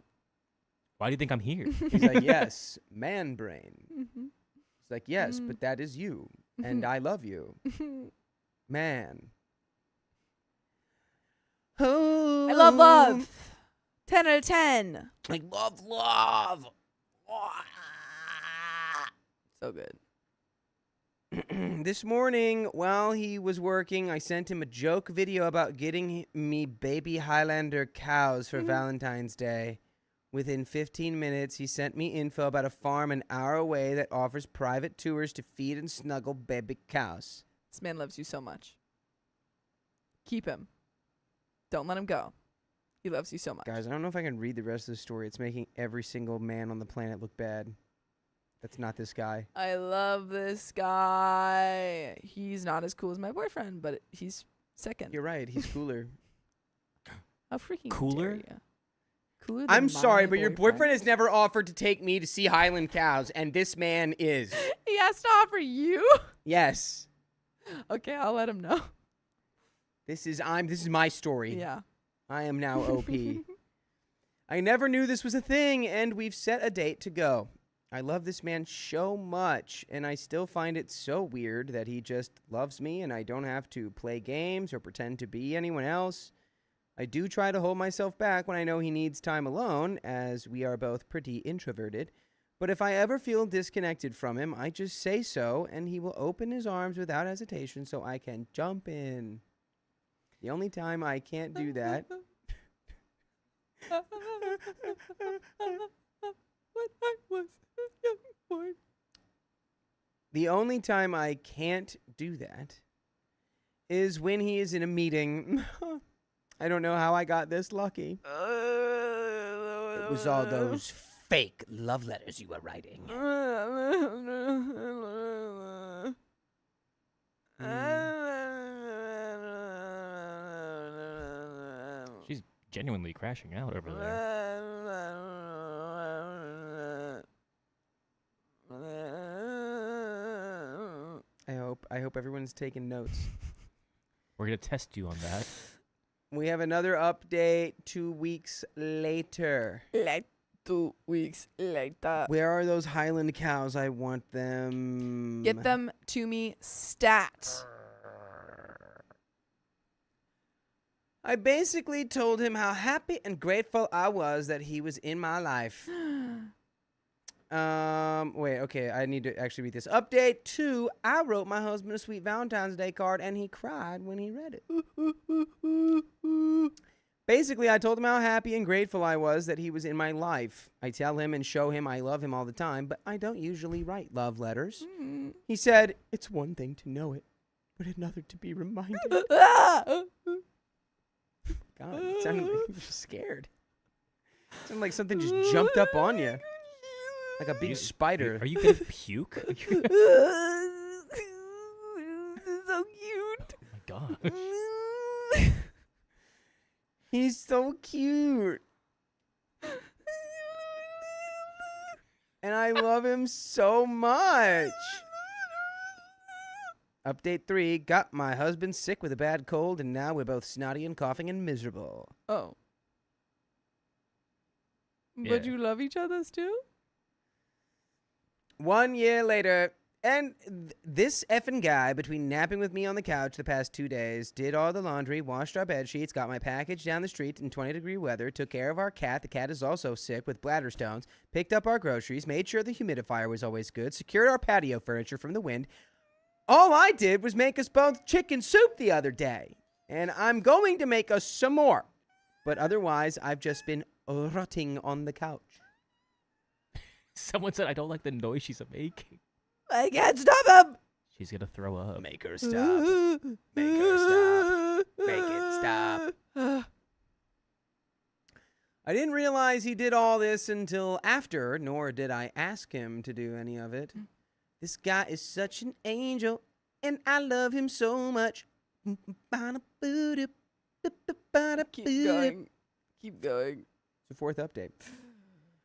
Why do you think I'm here? He's like, yes, man brain. Mhm. He's like, yes, but that is you, and I love you. Man. Oh, I love love. 10 out of 10. Like, love. So good. This morning, while he was working, I sent him a joke video about getting me baby Highlander cows for Valentine's Day. Within 15 minutes, he sent me info about a farm an hour away that offers private tours to feed and snuggle baby cows. This man loves you so much. Keep him. Don't let him go. He loves you so much. Guys, I don't know if I can read the rest of the story. It's making every single man on the planet look bad. That's not this guy. I love this guy. He's not as cool as my boyfriend, but he's second. You're right. He's cooler. How freaking Cooler? dare ya. Cooler I'm than sorry, my but your boyfriend has never offered to take me to see Highland cows, and this man is. He has to offer you? Yes. Okay, I'll let him know. This is my story. Yeah. I am now OP. I never knew this was a thing, and we've set a date to go. I love this man so much, and I still find it so weird that he just loves me and I don't have to play games or pretend to be anyone else. I do try to hold myself back when I know he needs time alone, as we are both pretty introverted. But if I ever feel disconnected from him, I just say so, and he will open his arms without hesitation so I can jump in. The only time I can't do that... The only time I can't do that is when he is in a meeting. I don't know how I got this lucky. It was all those fake love letters you were writing. She's genuinely crashing out over there. I hope everyone's taking notes. We're going to test you on that. We have another update 2 weeks later. Like 2 weeks later. Where are those Highland cows? I want them. Get them to me stat. I basically told him how happy and grateful I was that he was in my life. Wait, okay, I need to actually read this. Update 2, I wrote my husband a sweet Valentine's Day card, and he cried when he read it. Basically, I told him how happy and grateful I was that he was in my life. I tell him and show him I love him all the time, but I don't usually write love letters. He said, it's one thing to know it, but another to be reminded. God, it sounded like you were scared. It sounded like something just jumped up on you. Like a big spider. Are you gonna puke? So cute. Oh my gosh. He's so cute. And I love him so much. Update 3. Got my husband sick with a bad cold, and now we're both snotty and coughing and miserable. Oh. Yeah. But you love each other still? 1 year later, and this effing guy, between napping with me on the couch the past 2 days, did all the laundry, washed our bed sheets, got my package down the street in 20-degree weather, took care of our cat. The cat is also sick with bladder stones, picked up our groceries, made sure the humidifier was always good, secured our patio furniture from the wind. All I did was make us both chicken soup the other day, and I'm going to make us some more. But otherwise, I've just been rotting on the couch. Someone said I don't like the noise she's making. I can't stop him. She's gonna throw up. Make her stop. Make her stop. Make it stop. I didn't realize he did all this until after, nor did I ask him to do any of it. This guy is such an angel, and I love him so much. Keep going. Keep going. It's the 4th update.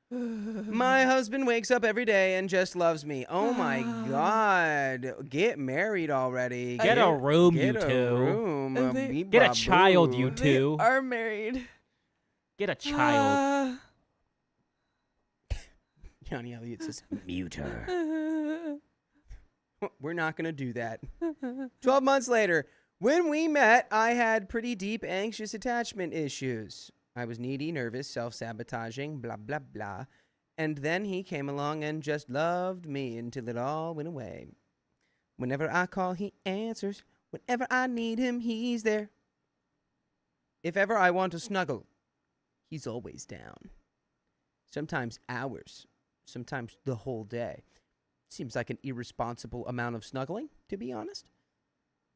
My husband wakes up every day and just loves me. Oh my God. Get married already. Get a room, get you a two. room. And they- Get a child, you They two. are married. Get a child. Johnny Elliott says, mute her. We're not going to do that. 12 months later, when we met, I had pretty deep anxious attachment issues. I was needy, nervous, self-sabotaging, blah, blah, blah. And then he came along and just loved me until it all went away. Whenever I call, he answers. Whenever I need him, he's there. If ever I want to snuggle, he's always down. Sometimes hours, sometimes the whole day. Seems like an irresponsible amount of snuggling, to be honest.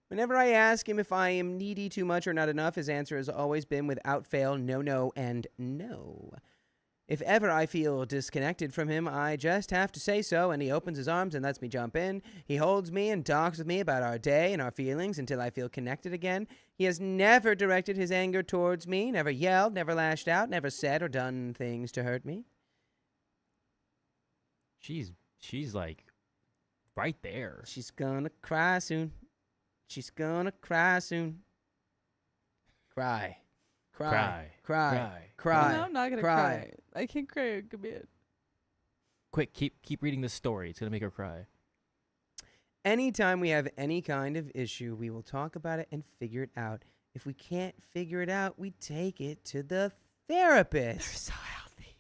Whenever I ask him if I am needy too much or not enough, his answer has always been without fail, no, no, and no. If ever I feel disconnected from him, I just have to say so, and he opens his arms and lets me jump in. He holds me and talks with me about our day and our feelings until I feel connected again. He has never directed his anger towards me, never yelled, never lashed out, never said or done things to hurt me. She's like right there. She's gonna cry soon. She's gonna cry soon. Cry. Cry. Cry. Cry. No, I'm not gonna cry. I can't cry. Come in. Quick, keep reading this story. It's gonna make her cry. Anytime we have any kind of issue, we will talk about it and figure it out. If we can't figure it out, we take it to the therapist. They're so healthy.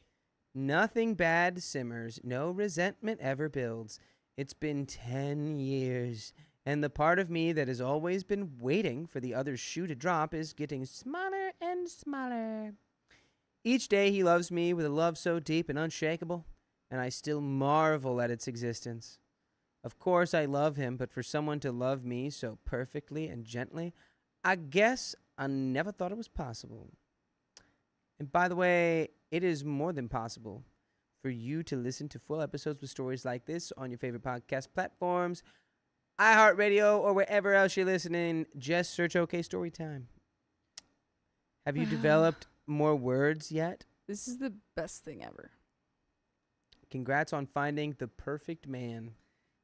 Nothing bad simmers. No resentment ever builds. It's been 10 years. And the part of me that has always been waiting for the other shoe to drop is getting smaller and smaller. Each day he loves me with a love so deep and unshakable, and I still marvel at its existence. Of course I love him, but for someone to love me so perfectly and gently, I guess I never thought it was possible. And by the way, it is more than possible for you to listen to full episodes with stories like this on your favorite podcast platforms, iHeartRadio, or wherever else you're listening. Just search OK Storytime. Have you developed more words yet? This is the best thing ever. Congrats on finding the perfect man.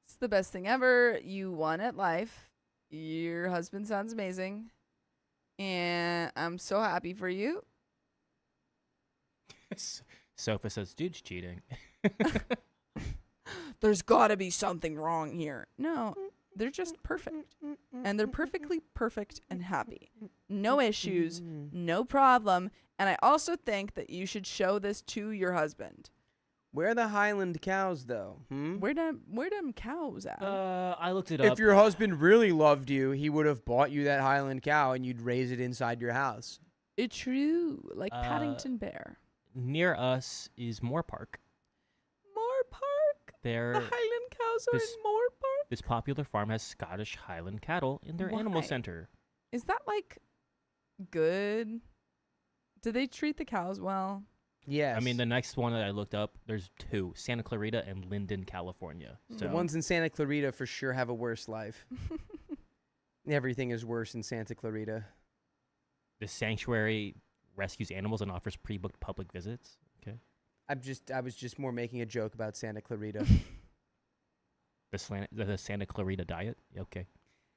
It's the best thing ever. You won at life. Your husband sounds amazing. And I'm so happy for you. Sophia says, dude's cheating. There's got to be something wrong here. No, they're just perfect. And they're perfectly perfect and happy. No issues, no problem. And I also think that you should show this to your husband. Where are the Highland cows, though? Where them cows at? I looked it up. If your husband really loved you, he would have bought you that Highland cow and you'd raise it inside your house. It's true. Like Paddington Bear. Near us is Moore Park. Moore Park? The There, Highland cows are in Moore Park? this popular farm has Scottish Highland cattle in their animal Why? center. Is that like good? Do they treat the cows well? Yes. I mean, the next one that I looked up, there's 2, Santa Clarita and Linden, California. So the ones in Santa Clarita for sure have a worse life. Everything is worse in Santa Clarita. the sanctuary rescues animals and offers pre-booked public visits. Okay. I was just more making a joke about Santa Clarita. The Santa Clarita diet. Okay.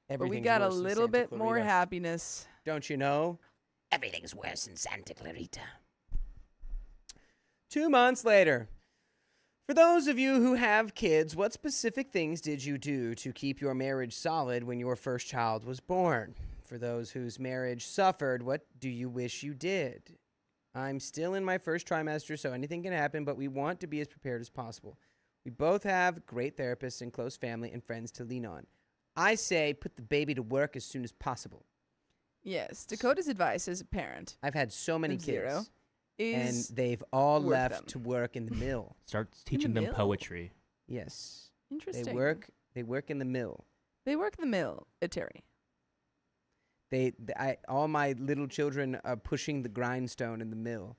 But we Everything's got a worse in little Santa bit more Clarita. happiness. Don't you know? Everything's worse in Santa Clarita. 2 months later. For those of you who have kids, what specific things did you do to keep your marriage solid when your first child was born? For those whose marriage suffered, what do you wish you did? I'm still in my first trimester, so anything can happen, but we want to be as prepared as possible. We both have great therapists and close family and friends to lean on. I say put the baby to work as soon as possible. Yes, Dakota's advice as a parent I've had so many of kids. 0 And is they've all work left them. to work in the mill. Start teaching them mill? poetry. Yes. interesting. They work in the mill. They work the mill at Terry. All my little children are pushing the grindstone in the mill.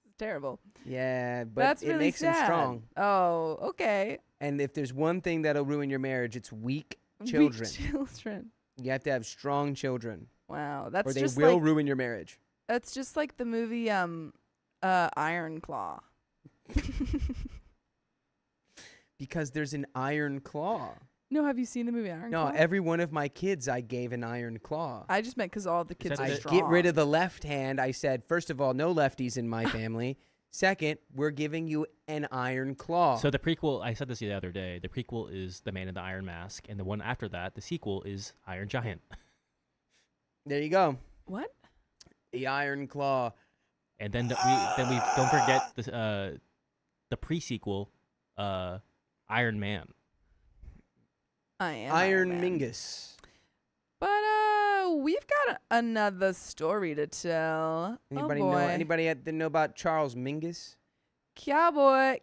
It's terrible. Yeah, but That's it really makes sad. them strong. Oh, okay. And if there's one thing that'll ruin your marriage, it's weak Weak children. children. You have to have strong children, Wow, that's or they just will like ruin your marriage. that's just like the movie Iron Claw. Because there's an iron claw. No, have you seen the movie Iron No, Claw? every one of my kids I gave an iron claw. I just meant because all the kids that are the- I strong. get rid of the left hand. I said, first of all, no lefties in my family. Second, we're giving you an iron claw. So the prequel, I said this the other day. The prequel is The Man in the Iron Mask, and the one after that, the sequel, is Iron Giant. There you go. What? The iron claw. And then we don't forget the pre-sequel, Iron Man. I am Iron Man. Mingus. But we've got another story to tell. Anybody oh know? boy. Anybody know about Charles Mingus? Cowboy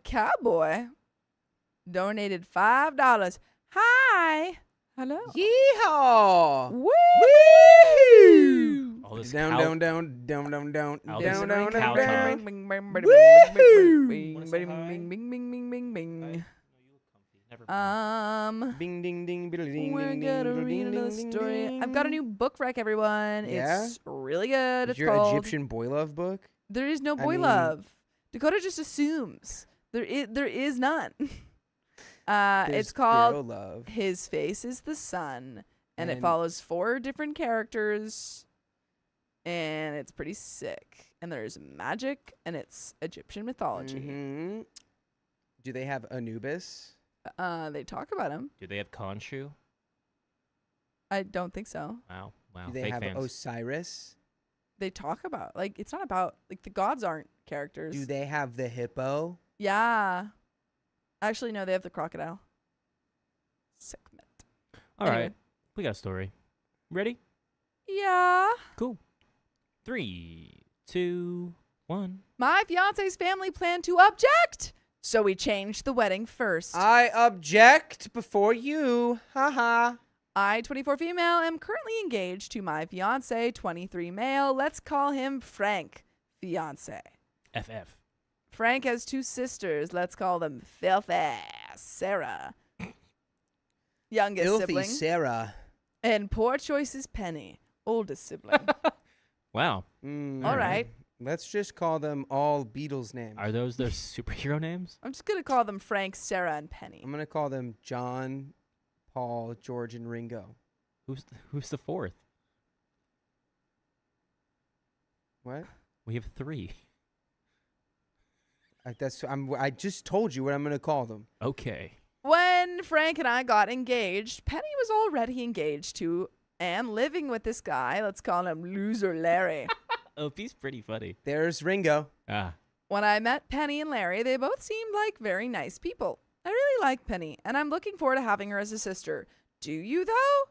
donated $5. Hi. Hello. Yeehaw! Woo! All this Down, cow- down, down, down, down, down, All down, this down, cow down, talk. down. Bing, Wanna say hi? bing, bing, bing, bing, bing, bing. No, you look comfy. Never mind. Bing, ding, ding, biddle, ding, We're ding, gonna ding, read ding, another ding, story. ding. I've got a new book rec, everyone. Yeah? It's really good. Is It's your called Egyptian boy love book? There is no I boy mean- love. Dakota just assumes there is none. It's There's called girl love. His Face is the Sun, and it And- follows 4 different characters, and it's pretty sick. And there's magic, and it's Egyptian mythology. Mhm. Do they have Anubis? They talk about him. Do they have Khonshu? I don't think so. Wow. Do they Fake have fans. Osiris? They talk about it's not about the gods aren't characters. Do they have the hippo? Yeah. Actually, no, they have the crocodile. Segment. All right. Anyway. We got a story. Ready? Yeah. Cool. 3, 2, 1. My fiance's family planned to object, so we changed the wedding first. I object before you. Haha. I, 24 female, am currently engaged to my fiance, 23 male. Let's call him Frank, fiance. FF. Frank has 2 sisters. Let's call them Filthy Sarah, youngest Filthy sibling, Sarah. and Poor Choice's Penny, oldest sibling. Wow. All right. Let's just call them all Beatles names. Are those their superhero names? I'm just going to call them Frank, Sarah, and Penny. I'm going to call them John, Paul, George, and Ringo. Who's the 4th? What? We have 3. I just told you what I'm going to call them. Okay. When Frank and I got engaged, Penny was already engaged to and living with this guy. Let's call him Loser Larry. Oh, he's pretty funny. There's Ringo. Ah. When I met Penny and Larry, they both seemed like very nice people. I really like Penny, and I'm looking forward to having her as a sister. Do you, though?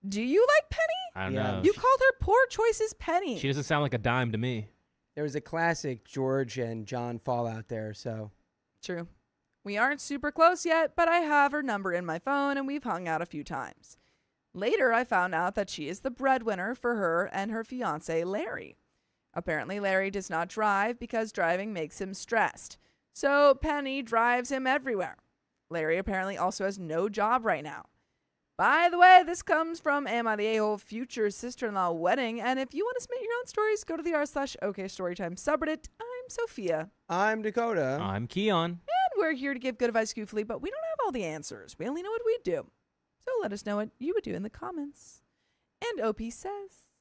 Do you like Penny? I don't Yeah. know. You called her Poor Choice's Penny. She doesn't sound like a dime to me. There was a classic George and John fallout there, so. True. We aren't super close yet, but I have her number in my phone, and we've hung out a few times. Later, I found out that she is the breadwinner for her and her fiancé, Larry. Apparently, Larry does not drive because driving makes him stressed. So Penny drives him everywhere. Larry apparently also has no job right now. By the way, this comes from Am I the A-Hole Future Sister-in-Law Wedding, and if you want to submit your own stories, go to the r/OKStorytime subreddit. I'm Sophia. I'm Dakota. I'm Keon. And we're here to give good advice goofily, but we don't have all the answers. We only know what we do. So let us know what you would do in the comments. And OP says,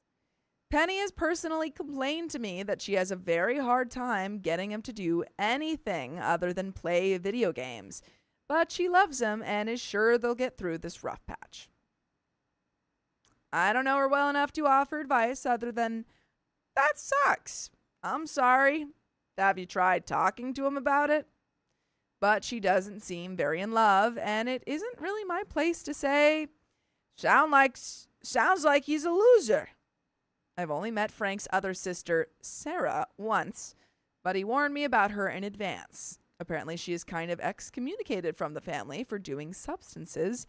Penny has personally complained to me that she has a very hard time getting him to do anything other than play video games. But she loves him and is sure they'll get through this rough patch. I don't know her well enough to offer advice other than, that sucks. I'm sorry. Have you tried talking to him about it? But she doesn't seem very in love, and it isn't really my place to say, sounds like he's a loser. I've only met Frank's other sister, Sarah, once, but he warned me about her in advance. Apparently, she is kind of excommunicated from the family for doing substances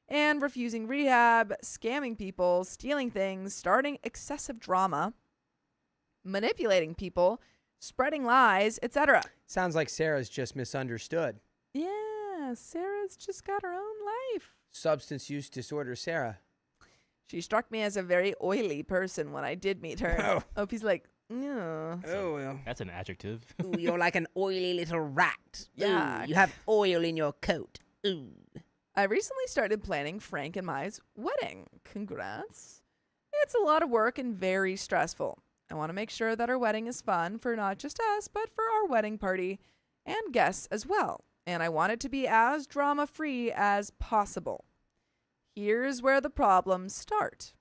and refusing rehab, scamming people, stealing things, starting excessive drama, manipulating people, spreading lies, etc. Sounds like Sarah's just misunderstood. Yeah, Sarah's just got her own life. Substance use disorder, Sarah. She struck me as a very oily person when I did meet her. Oh. Opie's like, yeah. Oh, well. That's an adjective. Ooh, you're like an oily little rat. Yeah. Ooh, you have oil in your coat. Ooh. I recently started planning Frank and Mai's wedding. Congrats. It's a lot of work and very stressful. I want to make sure that our wedding is fun for not just us, but for our wedding party and guests as well. And I want it to be as drama-free as possible. Here's where the problems start.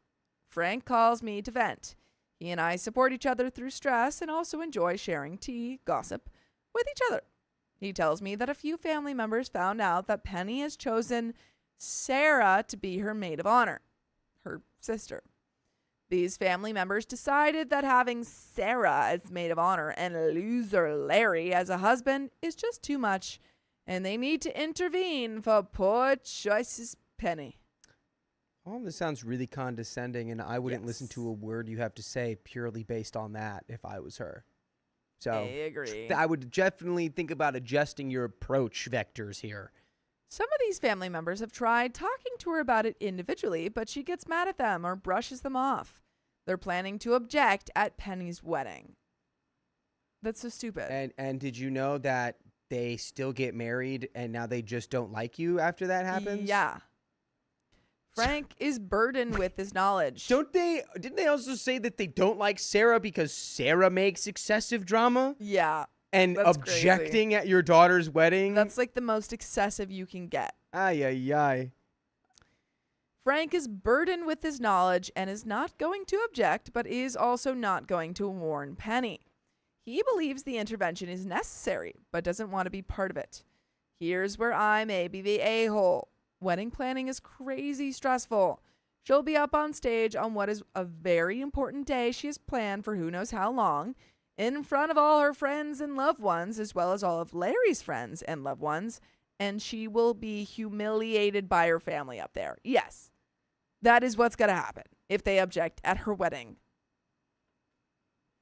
Frank calls me to vent. He and I support each other through stress and also enjoy sharing tea, gossip with each other. He tells me that a few family members found out that Penny has chosen Sarah to be her maid of honor, her sister. These family members decided that having Sarah as maid of honor and loser Larry as a husband is just too much, and they need to intervene for poor choices Penny. All of this sounds really condescending, and I wouldn't listen Yes. to a word you have to say purely based on that if I was her. So I agree. I would definitely think about adjusting your approach vectors here. Some of these family members have tried talking to her about it individually, but she gets mad at them or brushes them off. They're planning to object at Penny's wedding. That's so stupid. And did you know that they still get married and now they just don't like you after that happens? Yeah. Frank is burdened with this knowledge. Didn't they also say that they don't like Sarah because Sarah makes excessive drama? Yeah. And That's objecting at your daughter's wedding? That's like the most excessive you can get. Ay, ay, ay. Frank is burdened with this knowledge and is not going to object, but is also not going to warn Penny. He believes the intervention is necessary, but doesn't want to be part of it. Here's where I may be the a-hole. Wedding planning is crazy stressful. She'll be up on stage on what is a very important day she has planned for who knows how long, in front of all her friends and loved ones, as well as all of Larry's friends and loved ones, and she will be humiliated by her family up there. Yes, that is what's going to happen if they object at her wedding.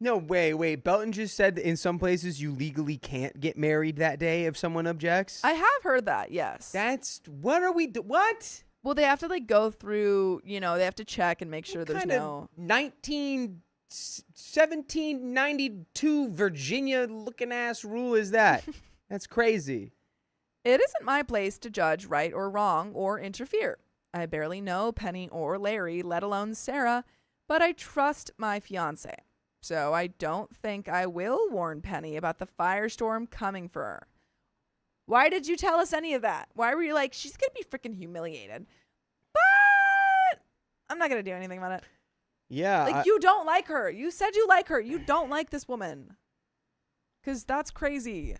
No, wait. Belton just said that in some places you legally can't get married that day if someone objects. I have heard that, yes. What? Well, they have to like go through, they have to check and make sure What there's kind no... of 1792 Virginia looking ass rule is that? That's crazy. It isn't my place to judge right or wrong or interfere. I barely know Penny or Larry, let alone Sarah, but I trust my fiance. So I don't think I will warn Penny about the firestorm coming for her. Why did you tell us any of that? Why were you like, she's going to be freaking humiliated? But I'm not going to do anything about it. Yeah. Like, you don't like her. You said you like her. You don't like this woman. Because that's crazy.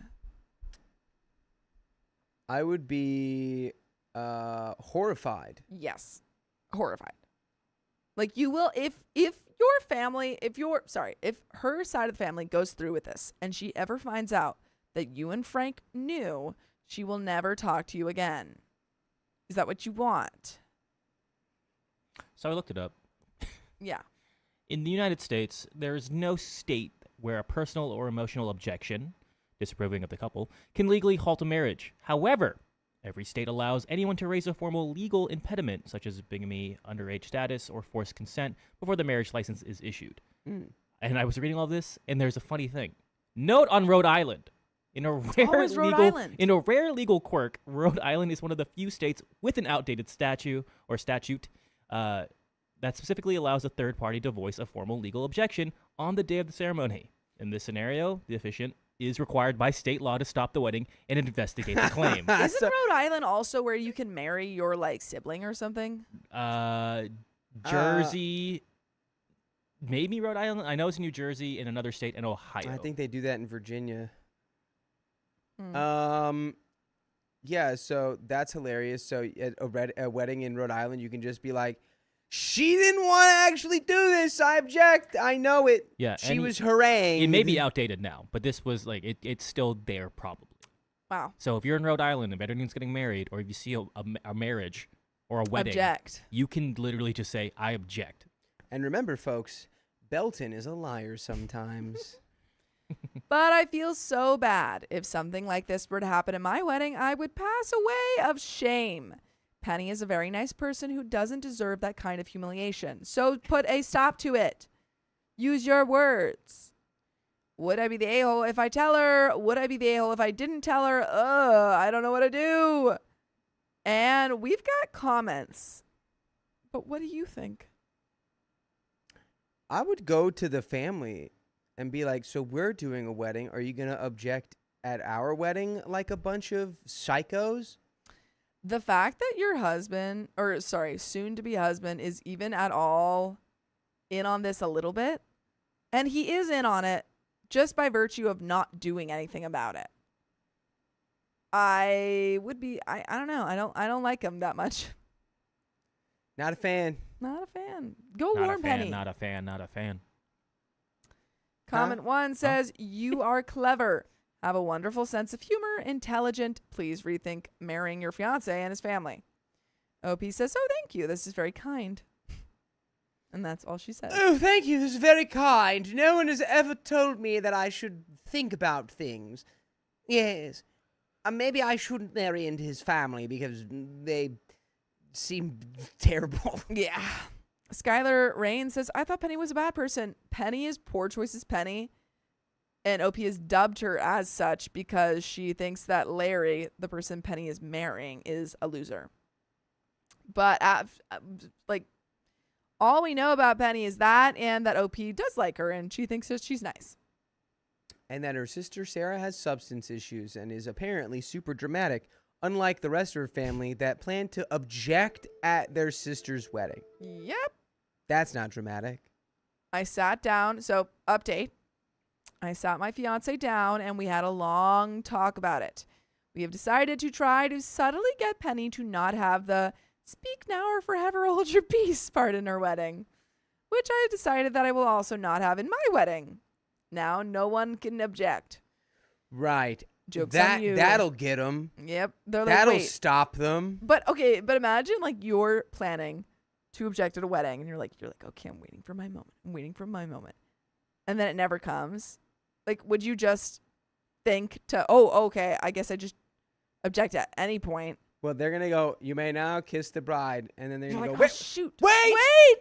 I would be horrified. Yes. Horrified. Like, you will, if her side of the family goes through with this and she ever finds out that you and Frank knew, she will never talk to you again. Is that what you want? So I looked it up. Yeah. In the United States, there is no state where a personal or emotional objection, disapproving of the couple, can legally halt a marriage. However, every state allows anyone to raise a formal legal impediment, such as bigamy, underage status, or forced consent, before the marriage license is issued. And I was reading all this, and there's a funny thing. Note on Rhode Island. In a rare legal quirk, Rhode Island is one of the few states with an outdated statute that specifically allows a third party to voice a formal legal objection on the day of the ceremony. In this scenario, the officiant is required by state law to stop the wedding and investigate the claim. Isn't Rhode Island also where you can marry your sibling or something? Jersey, maybe Rhode Island. I know it's in New Jersey, in another state, and Ohio. I think they do that in Virginia. Hmm. Yeah, so that's hilarious. So at a wedding in Rhode Island, you can just be like, she didn't want to actually do this. I object. I know it. Yeah, she was harangued. It may be outdated now, but this was it's still there probably. Wow. So if you're in Rhode Island and anyone's getting married, or if you see a marriage or a wedding, Object. you can literally just say, I object. And remember, folks, Belton is a liar sometimes. But I feel so bad. If something like this were to happen at my wedding, I would pass away of shame. Penny is a very nice person who doesn't deserve that kind of humiliation. So put a stop to it. Use your words. Would I be the a-hole if I tell her? Would I be the a-hole if I didn't tell her? I don't know what to do. And we've got comments. But what do you think? I would go to the family and be like, so we're doing a wedding. Are you going to object at our wedding like a bunch of psychos? The fact that your husband, soon to be husband, is even at all in on this a little bit, and he is in on it just by virtue of not doing anything about it. I don't know. I don't like him that much. Not a fan. Not a fan. Go warm Penny. Not a fan. Comment 1 says, you are clever. Have a wonderful sense of humor, intelligent. Please rethink marrying your fiance and his family. OP says, oh, thank you. This is very kind. And that's all she said. Oh, thank you. This is very kind. No one has ever told me that I should think about things. Yes. Maybe I shouldn't marry into his family because they seem terrible. Yeah. Skylar Rain says, I thought Penny was a bad person. Penny is poor choices Penny. And OP has dubbed her as such because she thinks that Larry, the person Penny is marrying, is a loser. But all we know about Penny is that, and that OP does like her, and she thinks that she's nice. And that her sister Sarah has substance issues and is apparently super dramatic, unlike the rest of her family that planned to object at their sister's wedding. Yep. That's not dramatic. I sat down. So, update. I sat my fiance down and we had a long talk about it. We have decided to try to subtly get Penny to not have the speak now or forever hold your peace part in her wedding, which I have decided that I will also not have in my wedding. Now no one can object. Right. Joke's on you. That'll get them. Yep. They're That'll like, wait. stop them. But imagine you're planning to object at a wedding and you're like, okay, I'm waiting for my moment. And then it never comes. Would you just think okay, I guess I just object at any point? Well, they're going to go, you may now kiss the bride. And then they're going to go, wait, shoot. Wait, I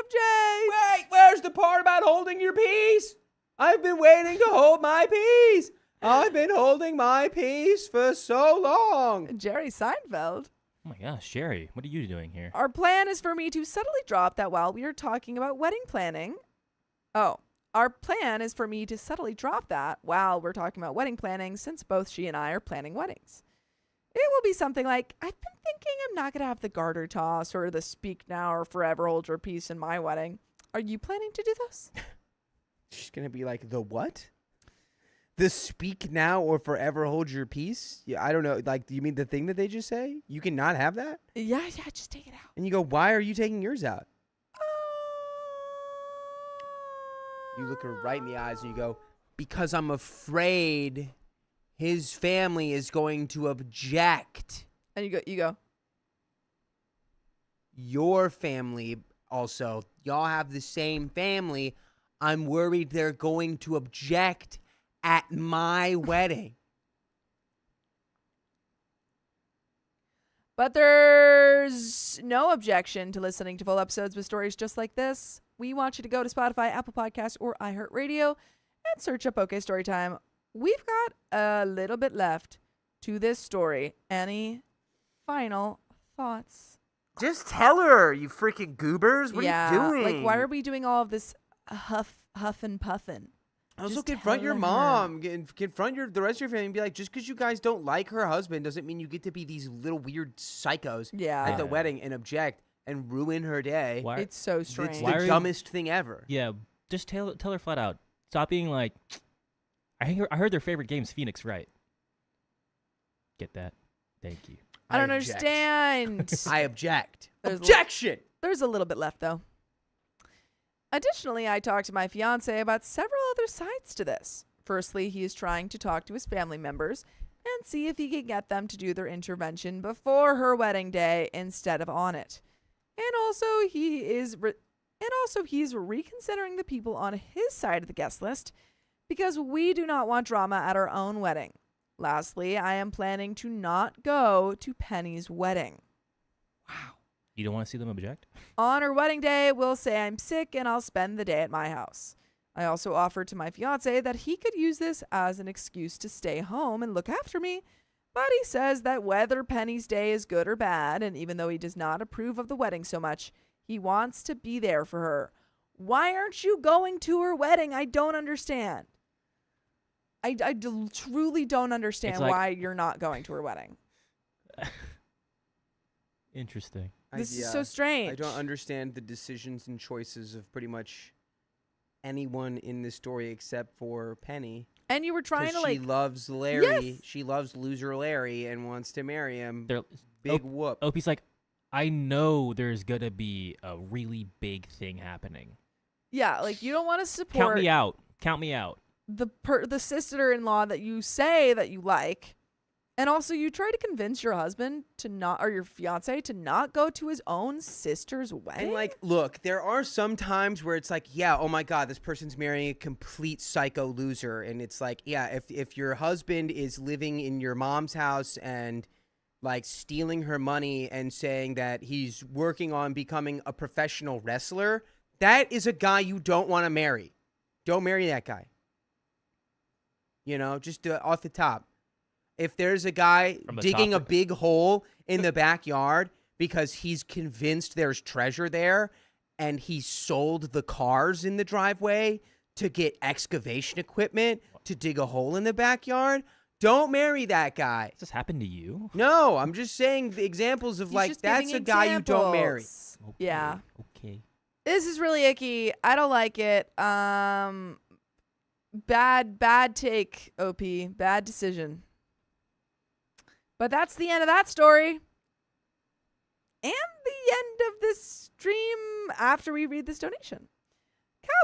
object. Wait, where's the part about holding your peace? I've been waiting to hold my peace. I've been holding my peace for so long. Jerry Seinfeld. Oh my gosh, Jerry, what are you doing here? Our plan is for me to subtly drop that while we are talking about wedding planning. Our plan is for me to subtly drop that while we're talking about wedding planning, since both she and I are planning weddings. It will be something like, I've been thinking I'm not going to have the garter toss or the speak now or forever hold your peace in my wedding. Are you planning to do those? She's going to be like, the what? The speak now or forever hold your peace? Yeah, I don't know. Do you mean the thing that they just say? You cannot have that? Yeah, just take it out. And you go, why are you taking yours out? You look her right in the eyes and you go, because I'm afraid his family is going to object. And you go. Your family Also, y'all have the same family. I'm worried they're going to object at my wedding. But there's no objection to listening to full episodes with stories just like this. We want you to go to Spotify, Apple Podcasts, or iHeartRadio and search up OK Storytime. We've got a little bit left to this story. Any final thoughts? Just tell her, you freaking goobers. What are you doing? Like, why are we doing all of this huff and puffing? Also, Just confront your telling mom. Confront the rest of your family and be like, just because you guys don't like her husband doesn't mean you get to be these little weird psychos Yeah. at the wedding and object and ruin her day. Why- It's so strange. It's Why are the you- dumbest thing ever. Yeah, just tell her flat out. Stop being like, I heard their favorite game's Phoenix Wright. Get that? Thank you. I don't object. understand. I object. There's Objection! There's a little bit left, though. Additionally, I talked to my fiance about several other sides to this. Firstly, he is trying to talk to his family members and see if he can get them to do their intervention before her wedding day instead of on it. And also, he's reconsidering the people on his side of the guest list because we do not want drama at our own wedding. Lastly, I am planning to not go to Penny's wedding. Wow. You don't want to see them object? On her wedding day, we'll say I'm sick and I'll spend the day at my house. I also offered to my fiance that he could use this as an excuse to stay home and look after me, but he says that whether Penny's day is good or bad, and even though he does not approve of the wedding so much, he wants to be there for her. Why aren't you going to her wedding? I don't understand. I truly don't understand It's like- why you're not going to her wedding. Interesting. This is so strange. I don't understand the decisions and choices of pretty much anyone in this story except for Penny. And you were trying to She like loves Larry. Yes. She loves loser Larry and wants to marry him. They're, Big whoop. Opie's like, I know there's going to be a really big thing happening. Yeah, like you don't want to support Count me out. Count me out. the sister-in-law that you say that you like, and also you try to convince your husband to not, or your fiance to not go to his own sister's wedding. And like, look, there are some times where it's like, yeah, oh my God, this person's marrying a complete psycho loser. And it's like, yeah, if your husband is living in your mom's house and like stealing her money and saying that he's working on becoming a professional wrestler, that is a guy you don't want to marry. Don't marry that guy. You know, just off the top. If there's a guy From the digging top. a big hole in the backyard because he's convinced there's treasure there and he sold the cars in the driveway to get excavation equipment to dig a hole in the backyard, don't marry that guy. Does this happen to you? No, I'm just saying the examples of He's like, just that's giving a guy you don't marry. examples. Okay, Yeah. Okay. This is really icky. I don't like it. Bad take, OP. Bad decision. But that's the end of that story. And the end of this stream after we read this donation.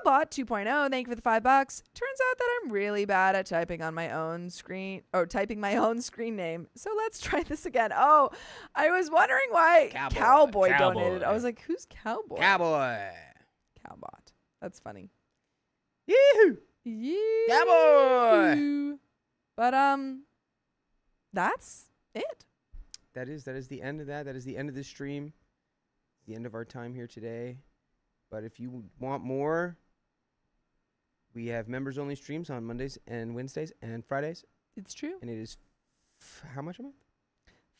Cowbot 2.0, thank you for the $5. Turns out that I'm really bad at typing on my own screen, or typing my own screen name. So let's try this again. Oh, I was wondering why Cowboy donated. I was like, who's Cowboy? Cowboy. Cowbot. That's funny. Yee-hoo. Yeah. Cowboy. But that's it. That is the end of that. That is the end of this stream. The end of our time here today. But if you want more, we have members only streams on Mondays and Wednesdays and Fridays. It's true. And it is how much a month?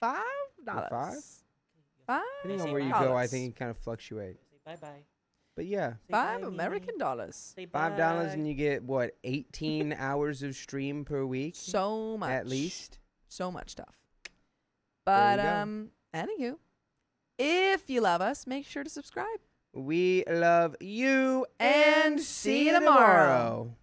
$5. $5? $5. Depending on where you go, I think it kind of fluctuate. Say bye-bye. But yeah, $5 American dollars. Say $5 and you get what, 18 hours of stream per week So much. at least. So much stuff. There But you anywho, if you love us, make sure to subscribe. We love you And see you tomorrow.